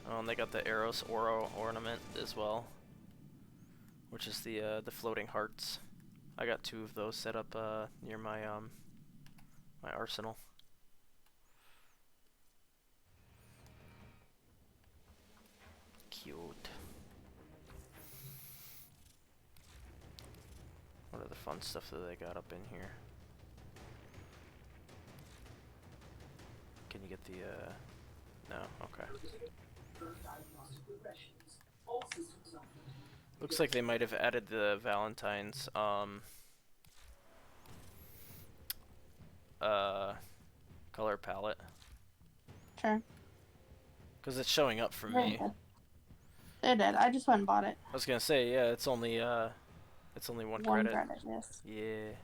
Oh, and they got the Eros Oro ornament as well, which is the floating hearts. I got 2 of those set up near my my arsenal. Cute. What other fun stuff that they got up in here? Can you get the no? Okay. Looks like they might have added the Valentine's color palette. Sure. Because it's showing up for me. They did. I just went and bought it. I was gonna say, yeah, it's only one credit. One credit, yes. Yeah.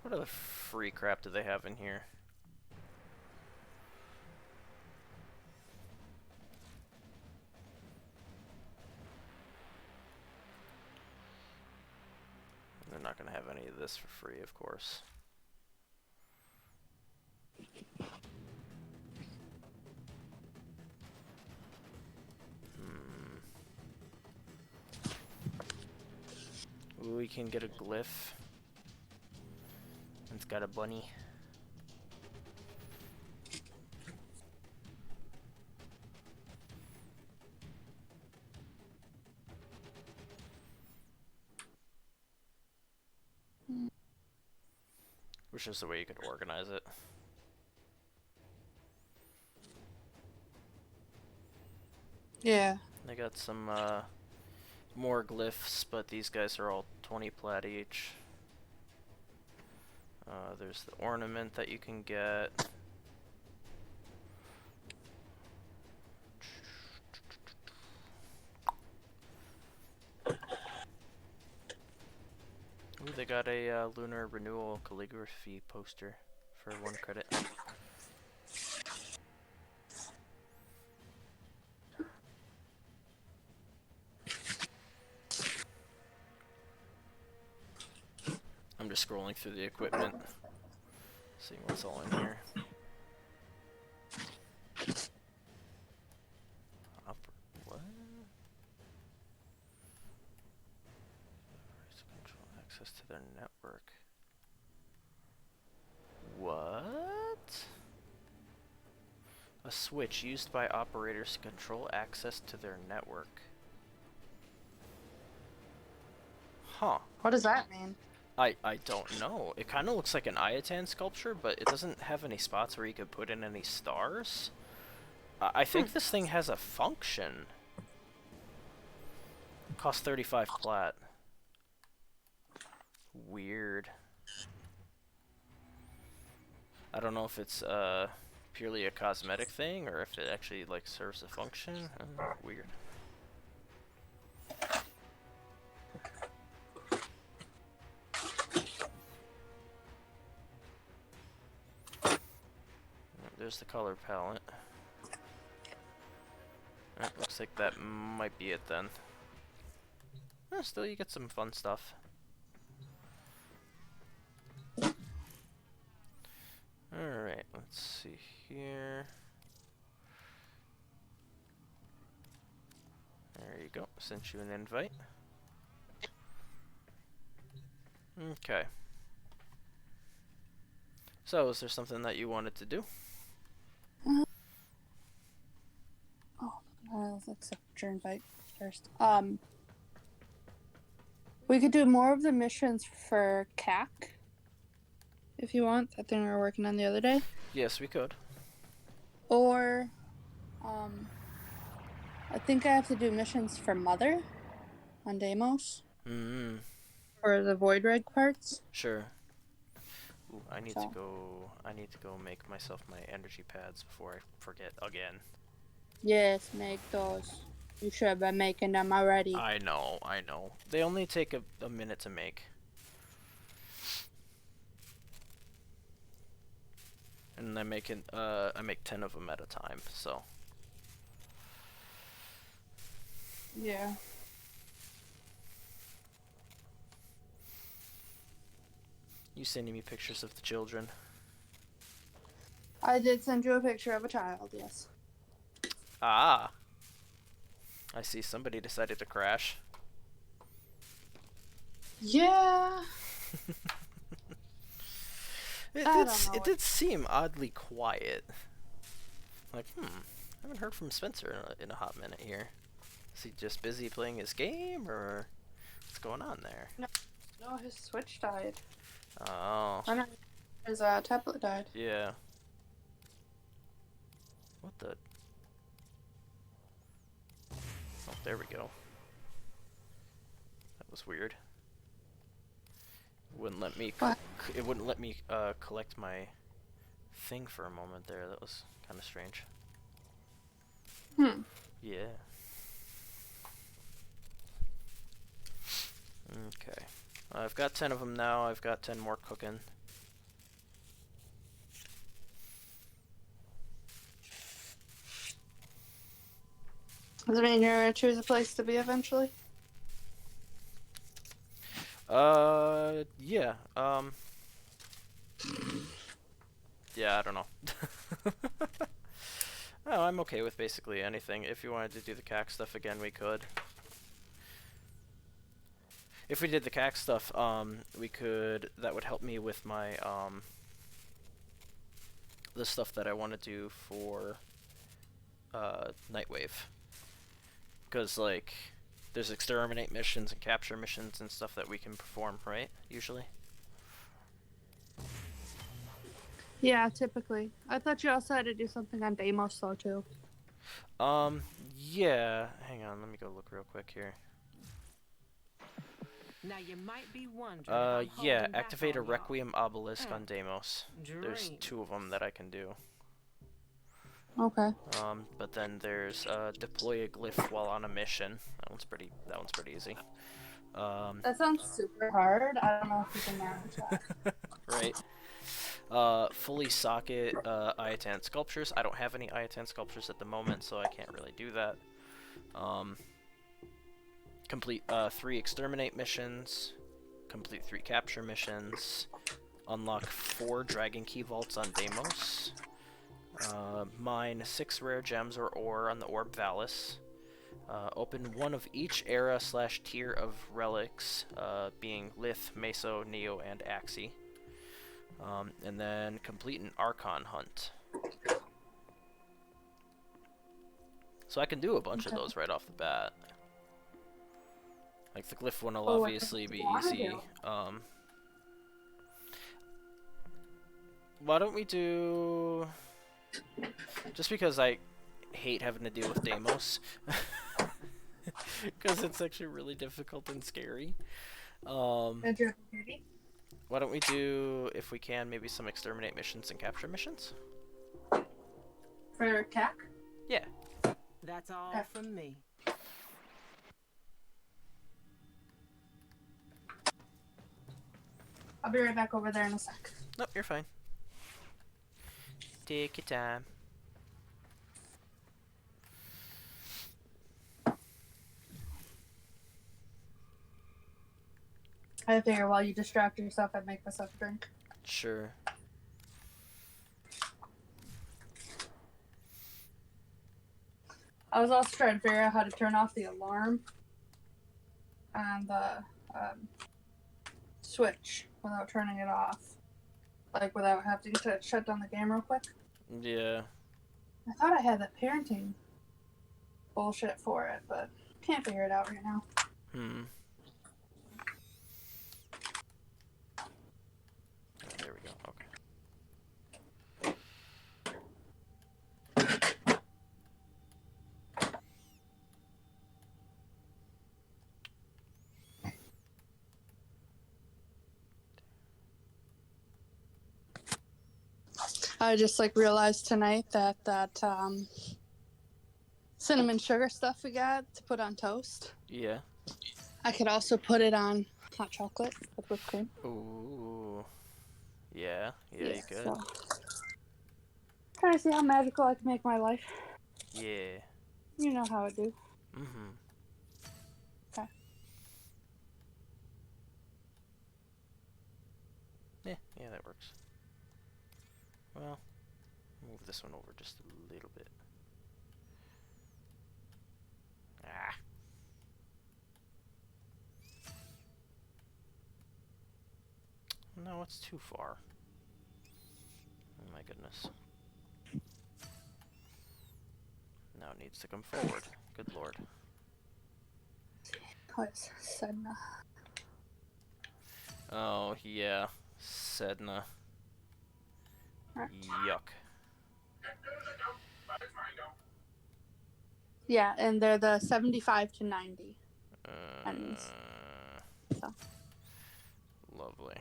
What other free crap do they have in here? They're not gonna have any of this for free, of course. Ooh, we can get a glyph. It's got a bunny. Which is the way you could organize it. Yeah. They got some more glyphs, but these guys are all 20 plat each. There's the ornament that you can get. Ooh, they got a lunar renewal calligraphy poster for 1 credit. I'm just scrolling through the equipment, seeing what's all in here. What? Control access to their network. What? A switch used by operators to control access to their network. Huh. What does that mean? I don't know. It kind of looks like an Iatan sculpture, but it doesn't have any spots where you could put in any stars. I think this thing has a function. Costs 35 plat. Weird. I don't know if it's purely a cosmetic thing or if it actually like serves a function. Weird. There's the color palette. Looks like that might be it then. Still, you get some fun stuff. Alright. let's see here. There you go. Sent you an invite. Okay. So, is there something that you wanted to do? Let's accept your invite first. We could do more of the missions for CAC if you want. That thing we were working on the other day. Yes, we could. Or, I think I have to do missions for Mother on Deimos. Mm-hmm. For the Void Reg parts. Sure. Ooh, I need to go make myself my energy pads before I forget again. Yes, make those. You should have been making them already. I know. They only take a minute to make. And I make 10 of them at a time, so. Yeah. You sending me pictures of the children? I did send you a picture of a child, yes. Ah. I see somebody decided to crash. Yeah. It did seem oddly quiet. Like, I haven't heard from Spencer in a hot minute here. Is he just busy playing his game, or what's going on there? No, his Switch died. Oh. I don't know. His tablet died. Yeah. What the? Oh, there we go. That was weird. Wouldn't let me. It wouldn't let me collect my thing for a moment there. That was kind of strange. Yeah. Okay. I've got 10 of them now. I've got 10 more cooking. Does it mean you're gonna choose a place to be eventually? Yeah. Yeah, I don't know. Oh, I'm okay with basically anything. If you wanted to do the CAC stuff again, we could. If we did the CAC stuff, we could. That would help me with my the stuff that I want to do for Nightwave. Because like, there's exterminate missions and capture missions and stuff that we can perform, right? Usually. Yeah, typically. I thought you also had to do something on Deimos though too. Yeah. Hang on, let me go look real quick here. Now you might be wondering. Yeah, activate a Requiem obelisk on Deimos. There's 2 of them that I can do. Okay. But then there's deploy a glyph while on a mission. That one's pretty easy. That sounds super hard. I don't know if you can manage that. Right. Fully socket Iatan sculptures. I don't have any Iatan sculptures at the moment, so I can't really do that. Complete 3 exterminate missions. Complete 3 capture missions. Unlock 4 dragon key vaults on Deimos. Mine 6 rare gems or ore on the Orb Valis. Open 1 of each era/tier of relics, being Lith, Meso, Neo, and Axie. And then complete an Archon hunt. So I can do a bunch of those right off the bat. Like the glyph one will obviously be easy. Why don't we do... Just because I hate having to deal with Deimos. Because it's actually really difficult and scary. Why don't we do, if we can, maybe some exterminate missions and capture missions? For CAC? Yeah. That's all from me. I'll be right back over there in a sec. Nope, you're fine. Take your time. I figure while you distract yourself, I'd make myself a drink. Sure. I was also trying to figure out how to turn off the alarm on the Switch without turning it off. Like, without having to shut down the game real quick. Yeah. I thought I had that parenting bullshit for it, but can't figure it out right now. Hmm. Oh, there we go. Okay. I just like realized tonight that cinnamon sugar stuff we got to put on toast. Yeah. I could also put it on hot chocolate with whipped cream. Ooh. Yeah. Yeah, you could. So, trying to see how magical I can make my life. Yeah. You know how I do. Mm-hmm. Okay. Yeah, that works. Well, move this one over just a little bit. Ah. No, it's too far. Oh my goodness. Now it needs to come forward. Good lord. What's Sedna? Oh, yeah. Sedna. Right. Yuck. Yeah, and they're the 75 to 90 enemies. So. Lovely.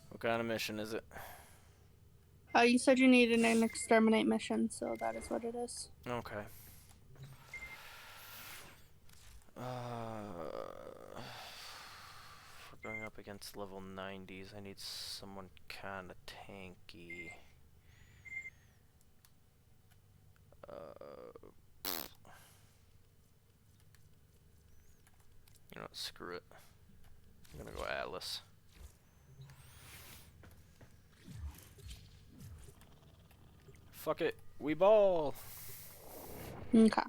What kind of mission is it? You said you needed an exterminate mission, so that is what it is. Okay. For going up against level 90s, I need someone kinda tanky. You know what, screw it. I'm gonna go Atlas. Fuck it, we ball! Okay.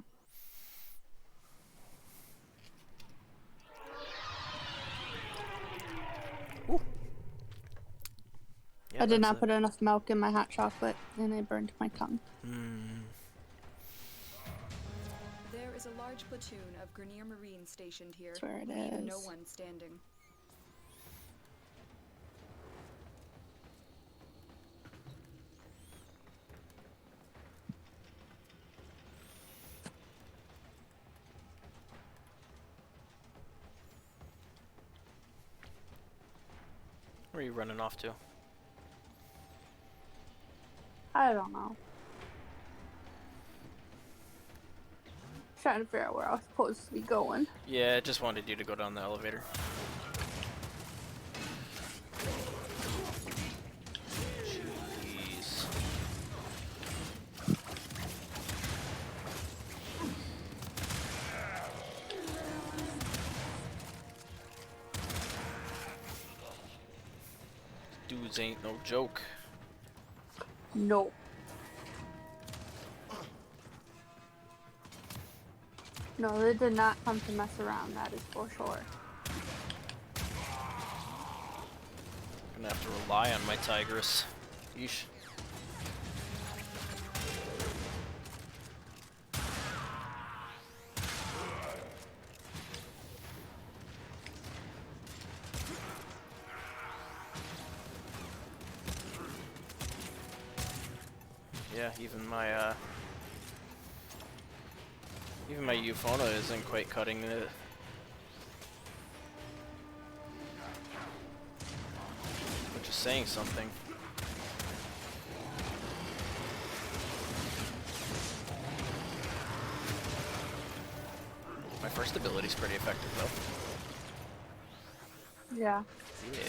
Ooh. Yeah, I did not that's put enough milk in my hot chocolate, and it burned my tongue. There is a large platoon of Grenier Marines stationed here, That's where it leaving is. no one standing. Where are you running off to? I don't know. Trying to figure out where I was supposed to be going. Yeah, I just wanted you to go down the elevator. Jeez. Dudes ain't no joke. No. No, they did not come to mess around, that is for sure. Gonna have to rely on my Tigress. Yeesh. Yeah, even my Euphona isn't quite cutting it. Which is saying something. My first ability's pretty effective though. Yeah. Yeah.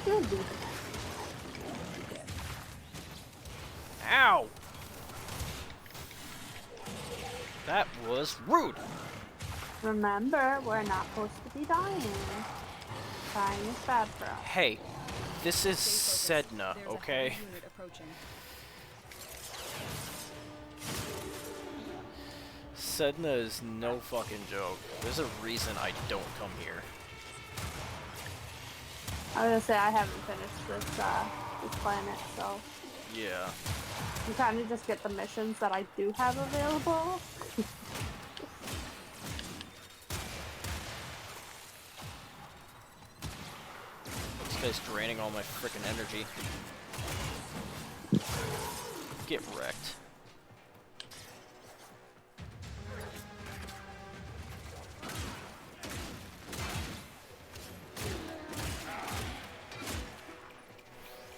Good dude. Ow! That was rude! Remember, we're not supposed to be dying. Trying is bad for us. Hey, this is Stay focused. Sedna, There's a okay? heavy unit approaching. Sedna is no fucking joke. There's a reason I don't come here. I was gonna say I haven't finished this planet, so Yeah. you kind of just get the missions that I do have available. This guy's draining all my freaking energy. Get wrecked.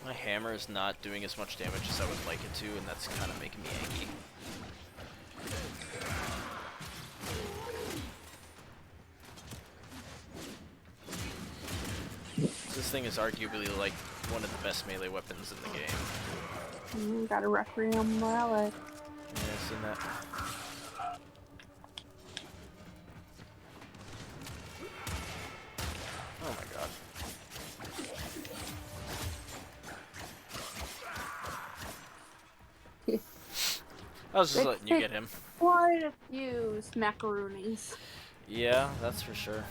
My hammer is not doing as much damage as I would like it to, and that's kind of making me angry. This thing is arguably like one of the best melee weapons in the game. Got a Requiem relic. Yeah, I've seen that. Oh my god. I was just letting you get him. Quite a few smackaroonies. Yeah, that's for sure.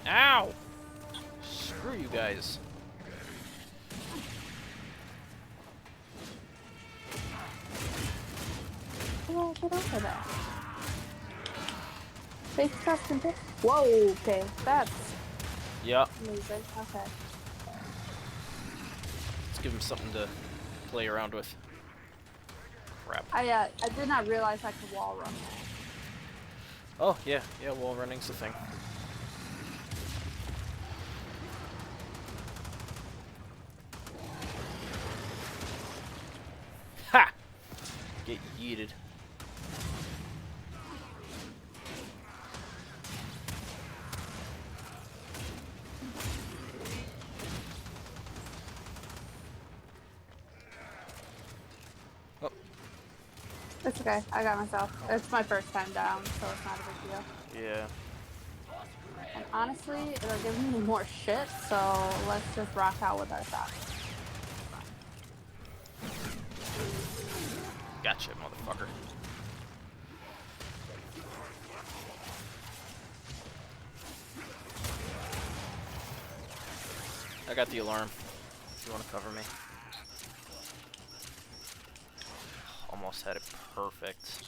Ow! Screw you guys. Oh, get over there. Face trust and pick. Whoa, okay. That's Yeah, amazing. Okay. let's give him something to play around with. Crap. I did not realize I could wall run that. Oh, yeah, wall running's the thing. Ha! Get yeeted. Oh, It's okay. I got myself. It's my first time down, so it's not a big deal. yeah. And honestly, it'll give me more shit, so let's just rock out with our shots. Gotcha, motherfucker. I got the alarm. If you want to cover me. Almost had it perfect.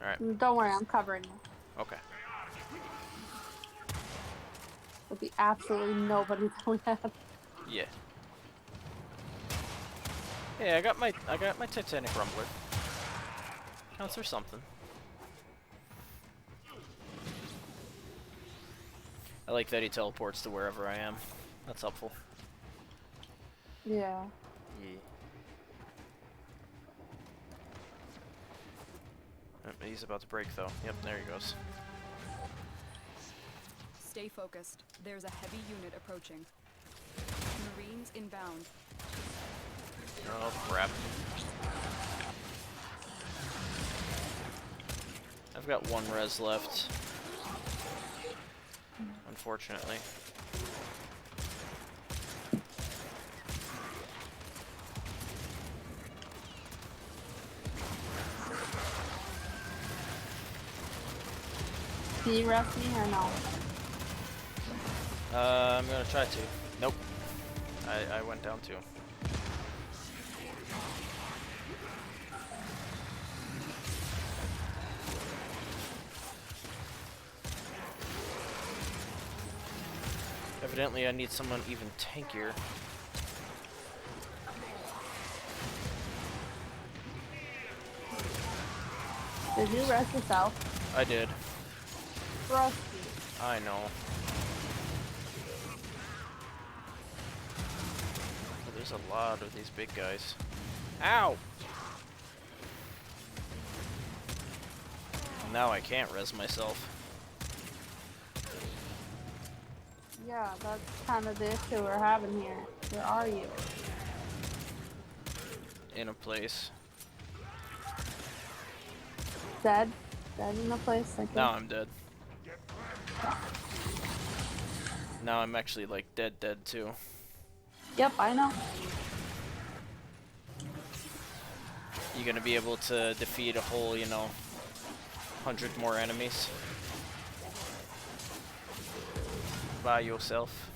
Alright, Don't worry, I'm covering you. okay. With the absolutely nobody that we have. Yeah. Hey, I got my Titanic Rumbler. Counts for something. I like that he teleports to wherever I am. That's helpful. Yeah. Yeah. He's about to break though. Yep, there he goes. Stay focused. There's a heavy unit approaching. Marines inbound. Oh crap. I've got one res left. Unfortunately. Can you rest me or no? I'm gonna try to. Nope. I went down too. Evidently I need someone even tankier. Did you rest yourself? I did. Rusty. I know. But there's a lot of these big guys. Ow! Now I can't res myself. Yeah, that's kind of the issue we're having here. Where are you? in a place. Dead. Dead in a place. Thank you. Now I'm dead. Now I'm actually like dead too. Yep, I know. You gonna be able to defeat a whole, you know, 100 more enemies by yourself?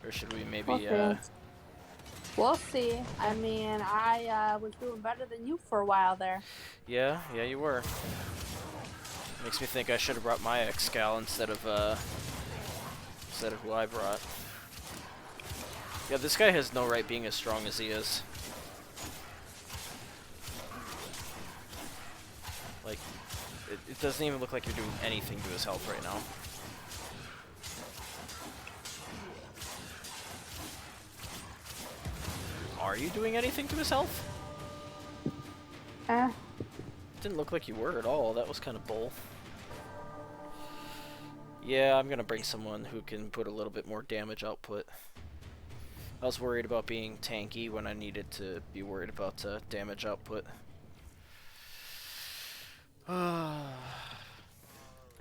Or should we maybe, We'll see. I mean, I was doing better than you for a while there. Yeah, you were. Makes me think I should have brought my Excal instead of who I brought. Yeah, this guy has no right being as strong as he is. Like, it doesn't even look like you're doing anything to his health right now. Are you doing anything to his health? Didn't look like you were at all. That was kind of bull. Yeah, I'm gonna bring someone who can put a little bit more damage output. I was worried about being tanky when I needed to be worried about damage output. I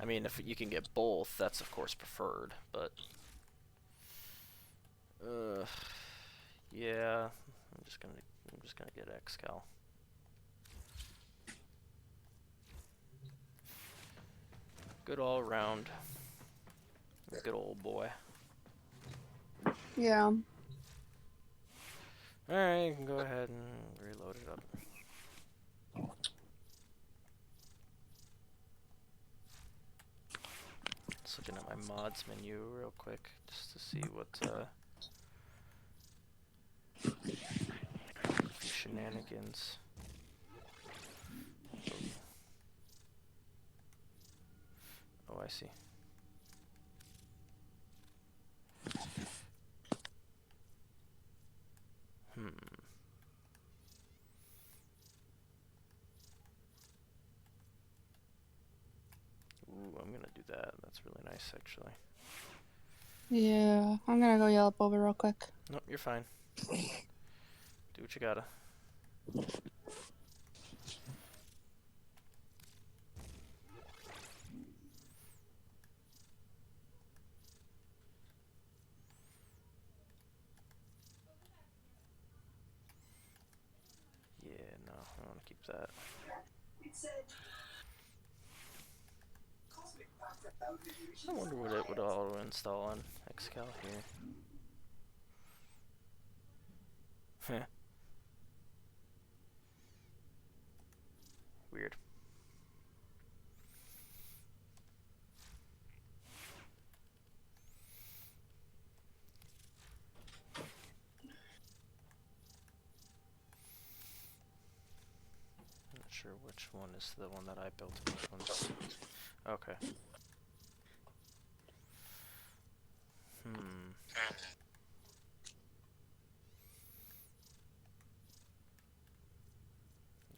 mean, if you can get both, that's of course preferred, but yeah, I'm just gonna get Excal. Good all around. Good old boy. Yeah. Alright, you can go ahead and reload it up. Just looking at my mods menu real quick, just to see what shenanigans. Oh, I see. Ooh, I'm gonna do that. That's really nice, actually. Yeah, I'm gonna go yell up over real quick. Nope, you're fine. Do what you gotta. Yeah, no, I want to keep that. I wonder what it would auto install on Excal here. Weird. I'm not sure which one is the one that I built. Which one's... Okay.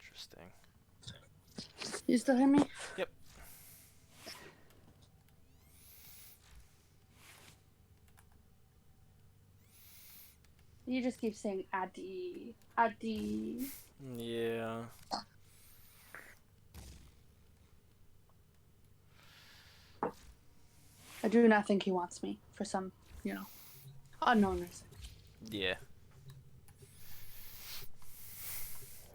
Interesting. You still hear me? Yep. You just keep saying Adi. Adi. Yeah. I do not think he wants me for some, unknown reason. Yeah.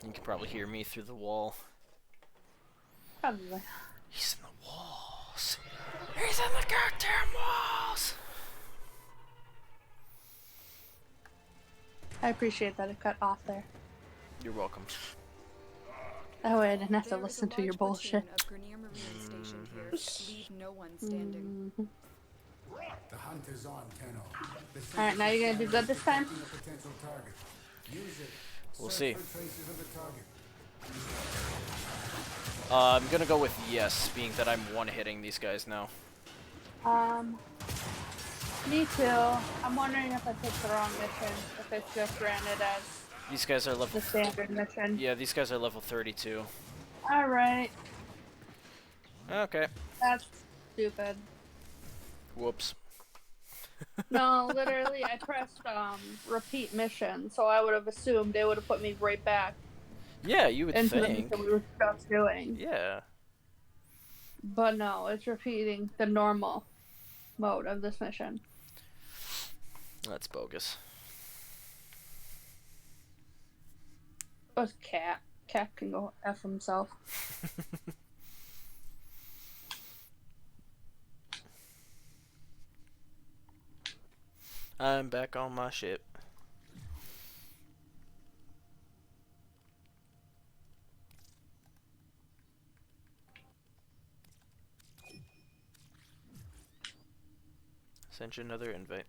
You can probably hear me through the wall. Probably. He's in the walls. He's in the goddamn walls. I appreciate that it cut off there. You're welcome. That way I didn't have to listen to your bullshit. Leave no one standing. The hunt is on, Tenno. Alright, now you're gonna do good this time? We'll see. I'm gonna go with yes, being that I'm one-hitting these guys now. Me too. I'm wondering if I picked the wrong mission, if it's just ran it as These guys are level... the standard mission. Yeah, these guys are level 32. Alright. Okay. That's stupid. Whoops. No, literally, I pressed repeat mission, so I would have assumed they would have put me right back Yeah, you would into the think. mission we were just doing. Yeah. But no, it's repeating the normal mode of this mission. That's bogus. It was Cat. Cat can go F himself. I'm back on my ship. Send you another invite.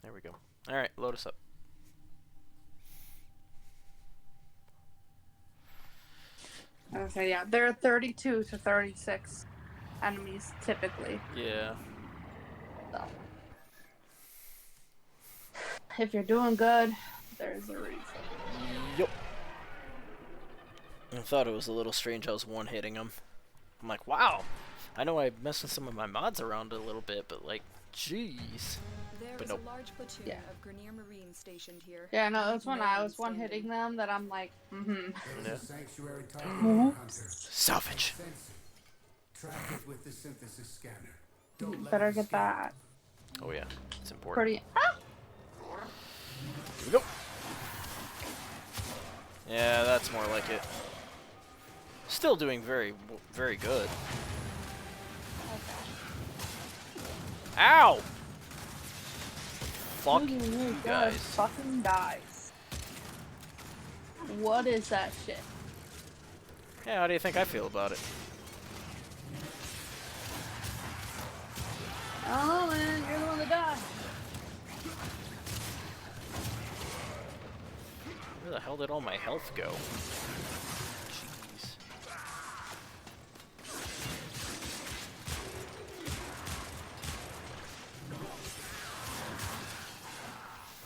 There we go. Alright, load us up. Okay, yeah, there are 32 to 36 enemies typically. Yeah. So, if you're doing good, there's a reason. Yup. I thought it was a little strange I was one-hitting him. I'm like, wow. I know I messed with some of my mods around a little bit, but like, jeez. There But is nope. a large platoon of Grenier Marines stationed here. Yeah, no, that's when No I one was one hitting standing. them that I'm like, There's Yeah. a sanctuary target, Hunter. Salvage. Sense it. Track it with the synthesis scanner. Don't let better it get escape. that. Oh yeah, it's important. Pretty. Ah! Here we go. Yeah, that's more like it. Still doing very, very good. Ow! Fuck you guys. Fucking dies. What is that shit? Yeah, how do you think I feel about it? Oh man, you're the one that died. Where the hell did all my health go? Jeez.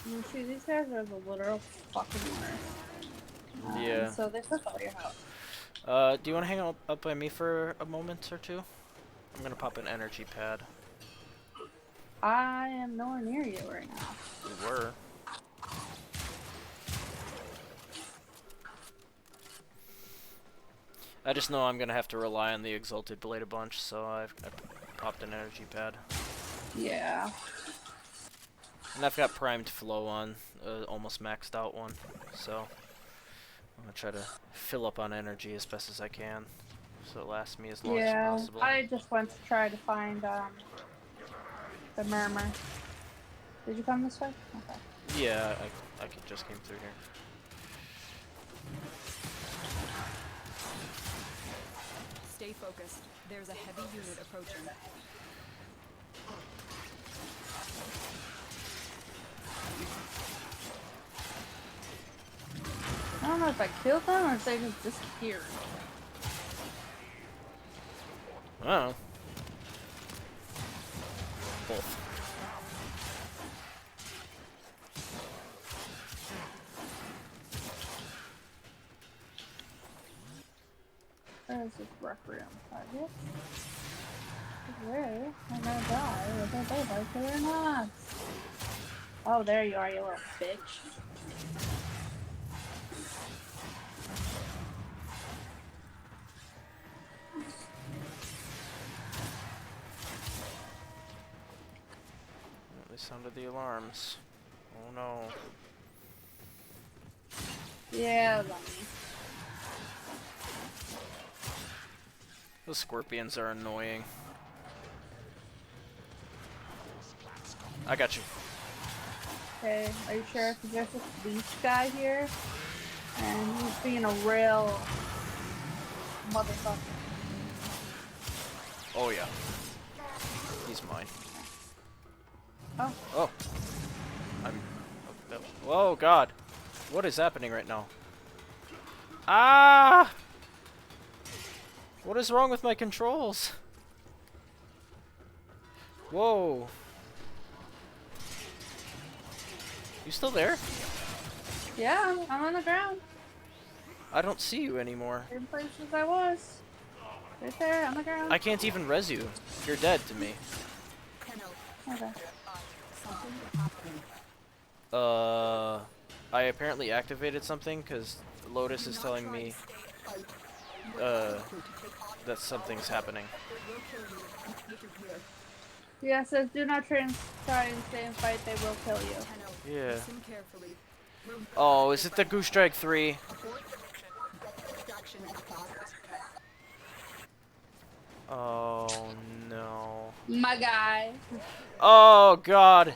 You see, these guys are the literal fucking worst. Yeah. So they took all your health. Do you want to hang up by me for a moment or two? I'm gonna pop an energy pad. I am nowhere near you right now. We were. I just know I'm gonna have to rely on the Exalted Blade a bunch, so I popped an energy pad. Yeah. And I've got primed flow on, almost maxed out one, so I'm gonna try to fill up on energy as best as I can, so it lasts me as long as possible. I just went to try to find the murmur. Did you come this way? Okay. Yeah, I just came through here. Stay focused. There's a heavy unit approaching. I don't know if I killed them or if they just disappeared. Oh. Both. There's this requiem target. Where? I'm gonna die. Whether they like it or not. Oh, there you are, you little bitch. They sounded the alarms. Oh no. Yeah, lummy. The scorpions are annoying. I got you. Okay, are you sure? Because there's this beast guy here, and he's being a real motherfucker. Oh yeah. He's mine. Oh. Oh. Oh god. What is happening right now? Ah! What is wrong with my controls? Whoa. You still there? Yeah, I'm on the ground. I don't see you anymore. Same place as I was. Right there, on the ground. I can't even res you. You're dead to me. Okay. I apparently activated something because Lotus is telling me that something's happening. Yeah, it says do not try and stay and fight, they will kill you. Yeah. Listen carefully. Oh, is it the Goose Drag 3? Oh no. My guy. Oh god.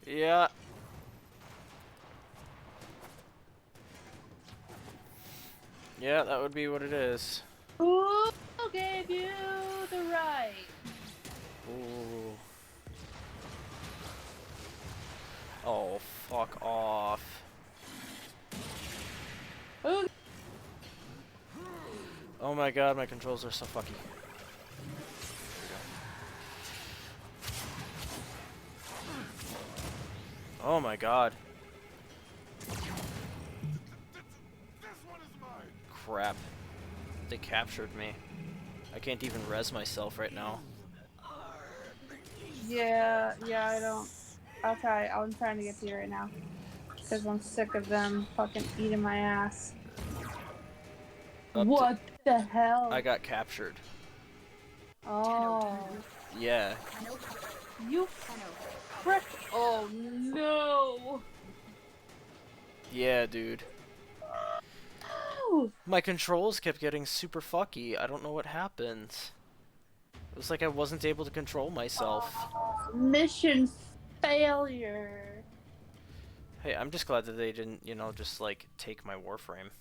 Yeah. Yeah, that would be what it is. Who gave you the right? Ooh. Oh, fuck off. Who? Oh my god, my controls are so fucky. Oh my god. Crap. They captured me. I can't even res myself right now. Yeah, I don't. I'll try. I'm trying to get to you right now. Because I'm sick of them fucking eating my ass. What the hell? I got captured. Oh. Yeah. You frick. Oh no. Yeah, dude. My controls kept getting super fucky. I don't know what happened. It was like I wasn't able to control myself. Mission failure. Hey, I'm just glad that they didn't, you know, just like take my Warframe.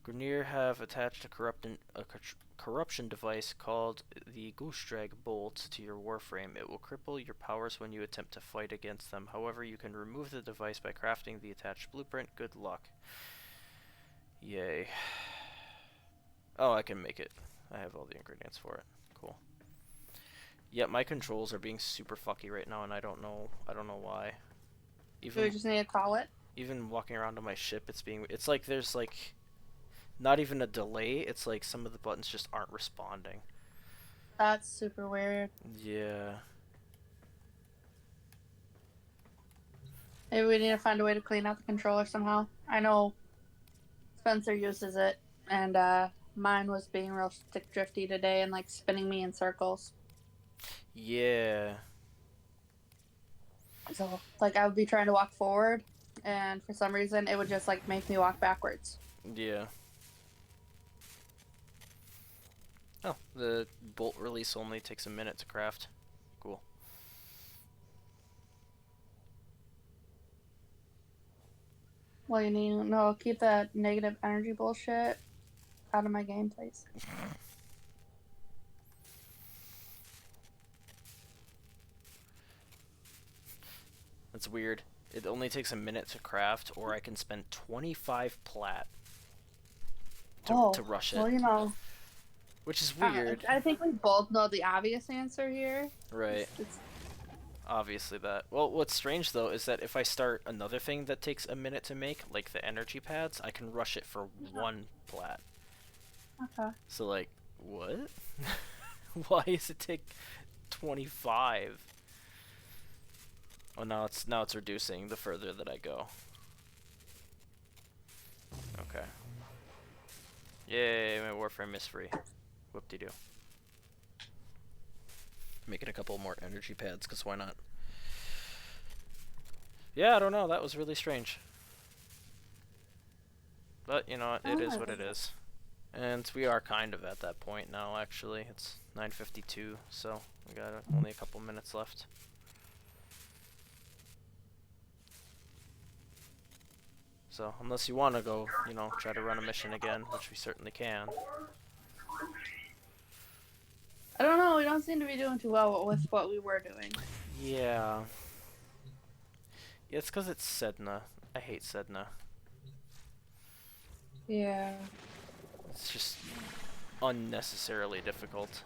Grineer have attached a corruption device called the Goose Drag Bolt to your Warframe. It will cripple your powers when you attempt to fight against them. However, you can remove the device by crafting the attached blueprint. Good luck. Yay. Oh, I can make it. I have all the ingredients for it. Cool. Yeah, my controls are being super fucky right now, and I don't know why. Do we just need to call it? Even walking around on my ship, it's like there's like not even a delay. It's like some of the buttons just aren't responding. That's super weird. Yeah. Maybe we need to find a way to clean out the controller somehow. I know Spencer uses it, and mine was being real stick drifty today and like spinning me in circles. Yeah. So like I would be trying to walk forward, and for some reason it would just like make me walk backwards. Yeah. Oh, the bolt release only takes a minute to craft. Cool. Well, you need no keep that negative energy bullshit out of my game, please. That's weird. It only takes a minute to craft, or I can spend 25 plat to rush it. Well, you know. Which is weird. I think we both know the obvious answer here. Right. It's obviously that. Well, what's strange though is that if I start another thing that takes a minute to make, like the energy pads, I can rush it for 1 plat. Okay. So like, what? Why does it take 25? Oh, now it's reducing the further that I go. Okay. Yay, my Warframe is free. Whoop-de-doo. Making a couple more energy pads, because why not? Yeah, I don't know. That was really strange. But, you know, it is what it is. And we are kind of at that point now, actually. It's 9:52, so we got only a couple minutes left. So, unless you want to go, you know, try to run a mission again, which we certainly can. I don't know, we don't seem to be doing too well with what we were doing. Yeah. Yeah, it's because it's Sedna. I hate Sedna. Yeah. It's just unnecessarily difficult.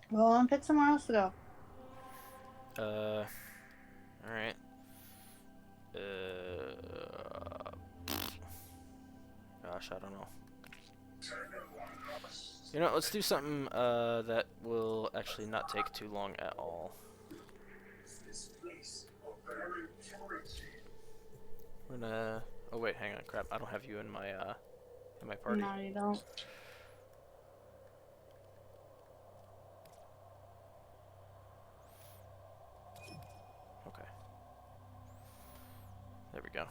Well, I'm pick somewhere else to go. Alright. gosh, I don't know. You know, let's do something that will actually not take too long at all. We're gonna... Oh wait, hang on, crap. I don't have you in my party. No, you don't. Okay. There we go.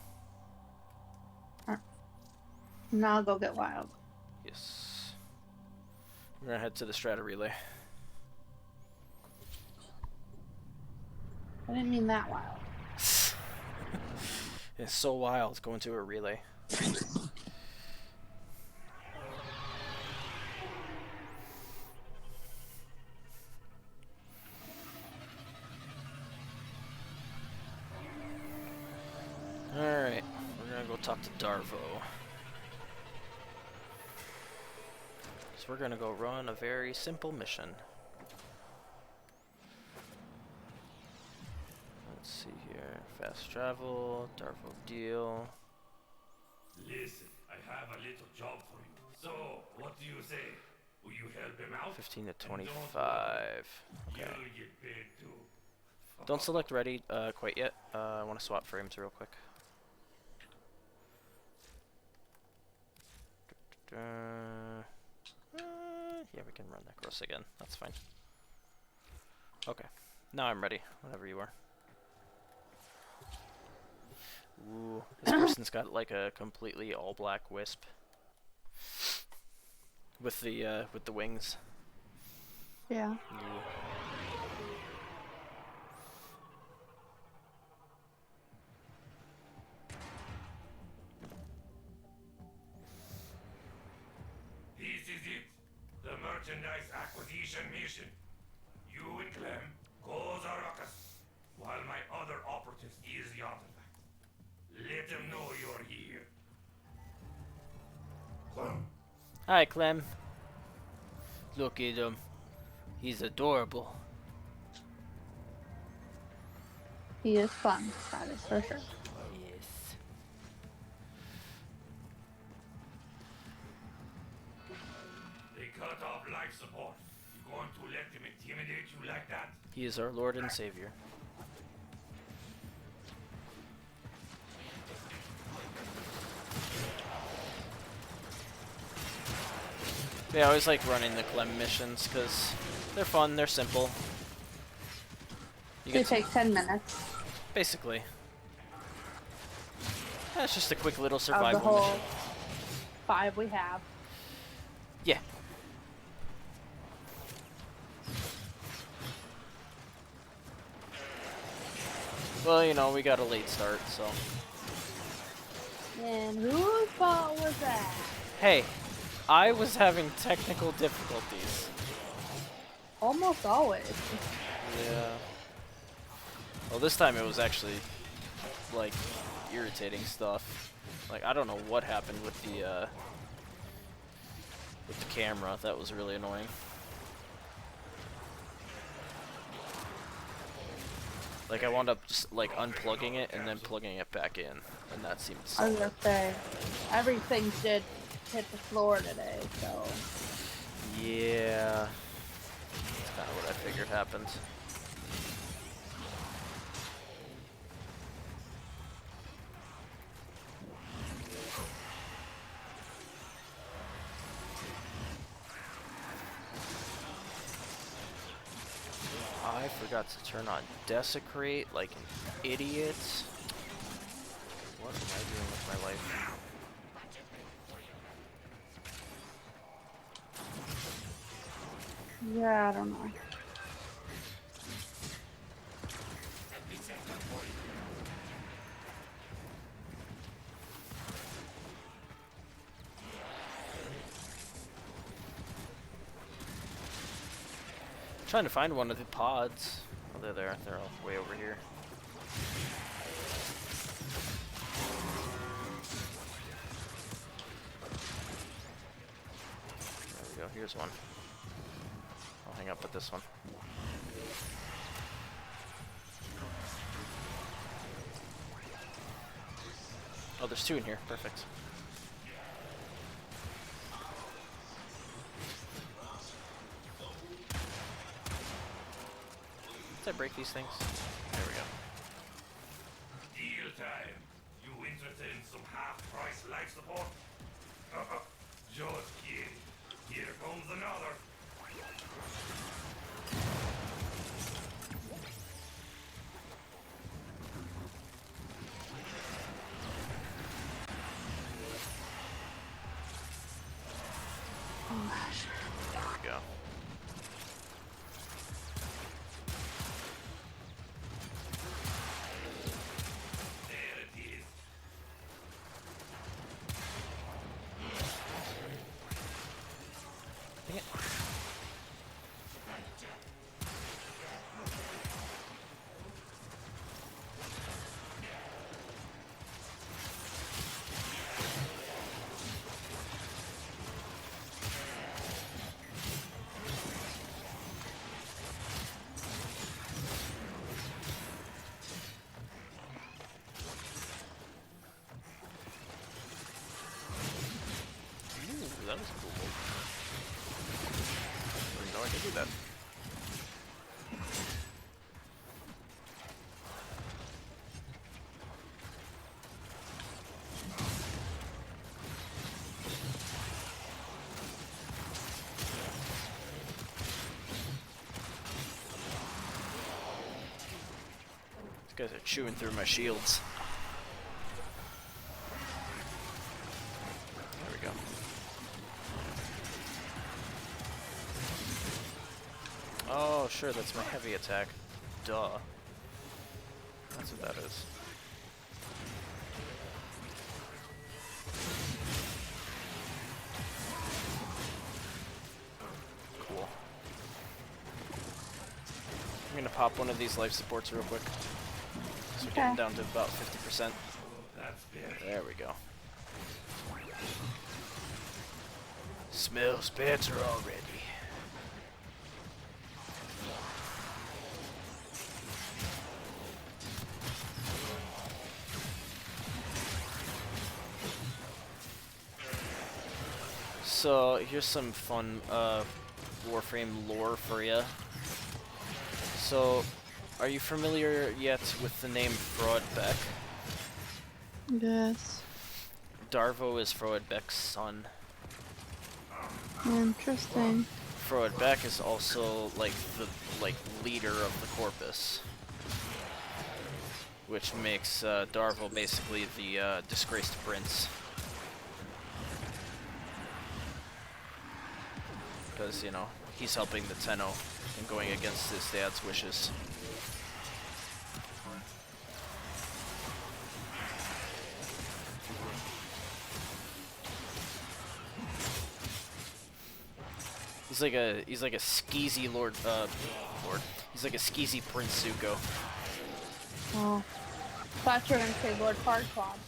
Now I'll go get wild. Yes. We're gonna head to the strata relay. I didn't mean that wild. It's so wild going to a relay. Alright, we're gonna go talk to Darvo. So we're gonna go run a very simple mission. Let's see here. Fast travel, Darvo deal. Listen, I have a little job for you. So, what do you say? Will you help him out? 15 to 25. Okay. You'll get paid too. Don't select ready quite yet. I want to swap frames real quick. Yeah, we can run Necros again. That's fine. Okay. Now I'm ready. Whenever you are. Ooh, this person's got like a completely all-black wisp with the wings. Yeah. Ooh. This is it. The merchandise acquisition mission. You and Clem go Zarakas, while my other operative steals the artifact. Let him know you're here. Clem. Hi, Clem. Look at him. He's adorable. He is fun, that is for sure. Yes. They cut off life support. You going to let them intimidate you like that? He is our Lord and Savior. Yeah, I always like running the Clem missions because they're fun, they're simple. They take 10 minutes. Basically. Yeah, it's just a quick little Of the survival whole mission. 5 we have. Yeah. Well, you know, we got a late start, so. And whose fault was that? Hey, I was having technical difficulties. Almost always. Yeah. Well, this time it was actually, like, irritating stuff. Like, I don't know what happened with the camera. That was really annoying. Like, I wound up just, like, unplugging it and then plugging it back in. And that seemed so... I was gonna say, everything did hit the floor today, so... Yeah. That's kind of what I figured happened. I forgot to turn on Desecrate like an idiot. What am I doing with my life? Yeah, I don't know. Trying to find one of the pods. Oh, they're there. They're all way over here. There we go. Here's one. I'll hang up with this one. Oh, there's two in here. Perfect. I break these things? There we go. Deal time. You interested in some half-price life support? Just kidding. Here comes another. There we go. There it is. Dang it. Ooh, that was a cool move. I didn't know I could do that. These guys are chewing through my shields. There we go. Oh, sure, that's my heavy attack. Duh. That's what that is. Cool. I'm gonna pop one of these life supports real quick. So we're getting down to about 50%. That's better. There we go. Smells better already. So here's some fun Warframe lore for you. So, are you familiar yet with the name Froedbeck? Yes. Darvo is Froedbeck's son. Interesting. Froedbeck is also like the leader of the Corpus, which makes Darvo basically the disgraced prince. Because, you know, he's helping the Tenno and going against his dad's wishes. He's like a skeezy lord. He's like a skeezy Prince Zuko. Oh. Thought you were gonna say Lord Farquaad.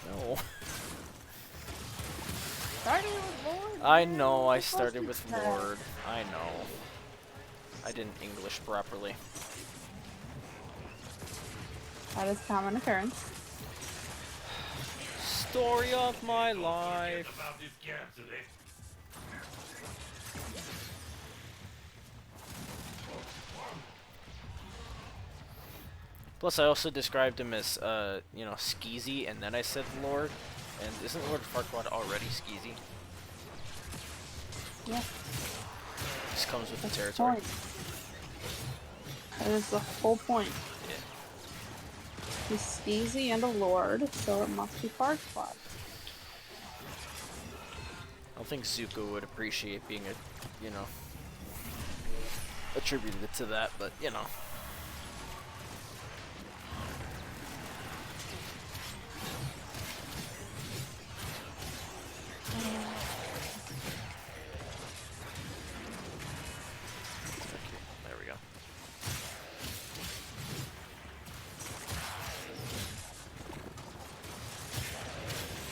No. Starting with Lord. I know, I started with Lord. I know. I didn't English properly. That is common occurrence. Story of my life. About this camp today. Plus, I also described him as, you know, skeezy, and then I said Lord. And isn't Lord Farquaad already skeezy? Yeah. Just comes with the territory. Point. That is the whole point. Yeah. He's skeezy and a lord, so it must be Farquaad. I don't think Zuko would appreciate being a, you know, attributed to that, but, you know. There we go.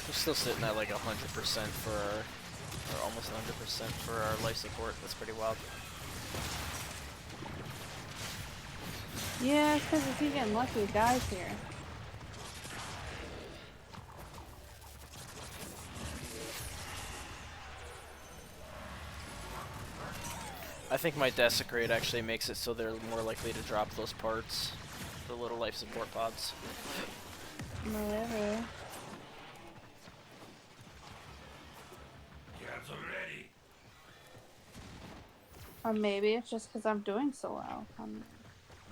We're still sitting at like 100% for our, or almost 100% for our life support. That's pretty wild. Yeah, because if you get lucky, it dies here. I think my desecrate actually makes it so they're more likely to drop those parts. The little life support pods. Whatever. Cancel ready. Or maybe it's just because I'm doing so well.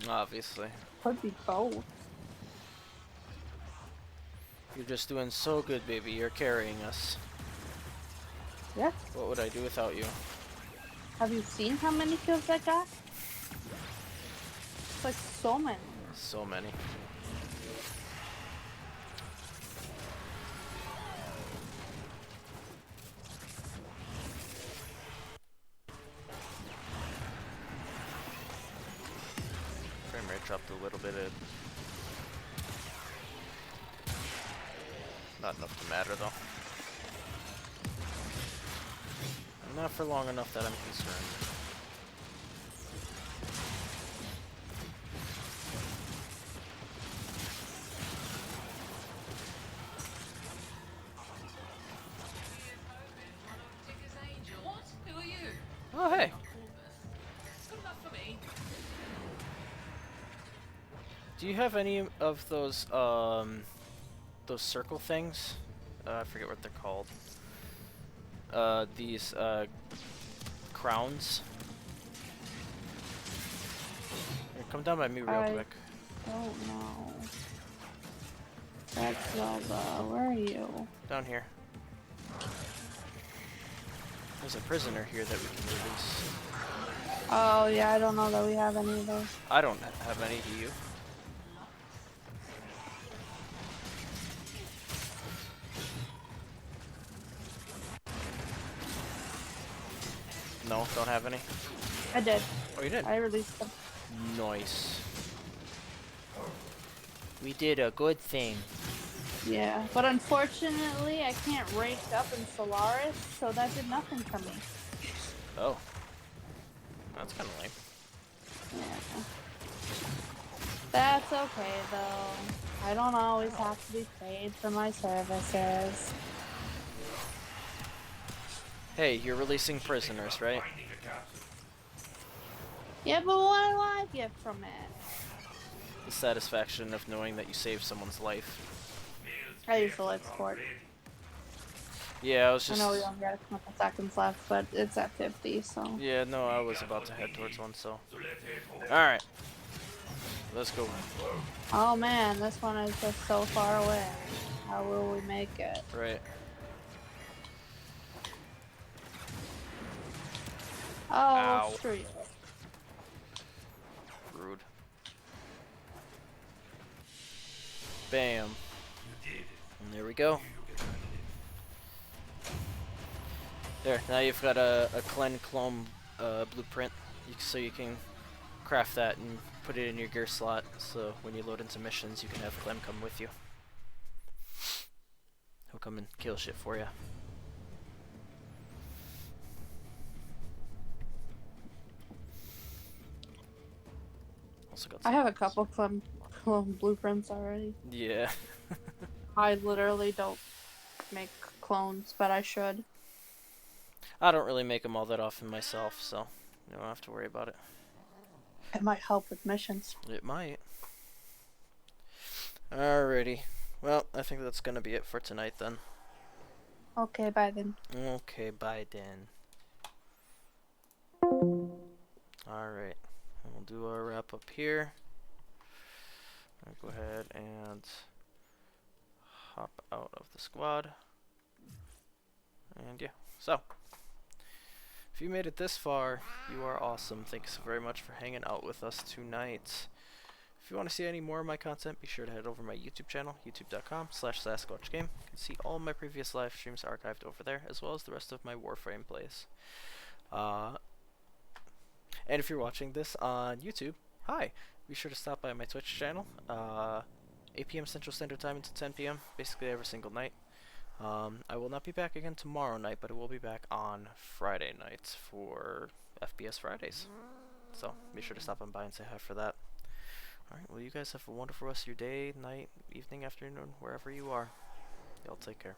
Obviously. Could be both. You're just doing so good, baby. You're carrying us. Yeah. What would I do without you? Have you seen how many kills I got? It's like so many. So many. Frame rate dropped a little bit. Not enough to matter though. Not for long enough that I'm concerned. Who are you? Oh hey. Good enough for me. Do you have any of those circle things? I forget what they're called. These crowns. Here, come down by me real quick. Oh no. That's Zelda. Where are you? Down here. There's a prisoner here that we can release. Oh yeah, I don't know that we have any of those. I don't have any, do you? No, don't have any? I did. Oh, you did? I released them. Nice. We did a good thing. Yeah, but unfortunately I can't rank up in Solaris, so that did nothing for me. Oh. That's kind of lame. Yeah. That's okay though. I don't always have to be paid for my services. Hey, you're releasing prisoners, right? Yeah, but what do I get from it? The satisfaction of knowing that you saved someone's life. I use the life support. Yeah, I was just... I know we only got a couple seconds left, but it's at 50, so... Yeah, no, I was about to head towards one, so... Alright. Let's go. Oh man, this one is just so far away. How will we make it? Right. Oh, Ow. screw you. Rude. Bam. And there we go. There, now you've got a clone blueprint, so you can craft that and put it in your gear slot, so when you load into missions you can have Clem come with you. He'll come and kill shit for you. Also got I have a couple clone blueprints already. Yeah. I literally don't make clones, but I should. I don't really make them all that often myself, so you don't have to worry about it. It might help with missions. It might. Alrighty. Well, I think that's gonna be it for tonight then. Okay, bye then. Okay, bye then. Alright. We'll do our wrap up here. I'll go ahead and hop out of the squad. And yeah, so if you made it this far, you are awesome. Thanks very much for hanging out with us tonight. If you want to see any more of my content, be sure to head over to my YouTube channel, youtube.com/SasquatchGame. You can see all my previous live streams archived over there, as well as the rest of my Warframe plays. And if you're watching this on YouTube, hi! Be sure to stop by my Twitch channel, 8 p.m. Central Standard Time until 10 p.m. basically every single night. I will not be back again tomorrow night, but I will be back on Friday nights for FPS Fridays. So be sure to stop on by and say hi for that. Alright, well you guys have a wonderful rest of your day, night, evening, afternoon, wherever you are. Y'all take care.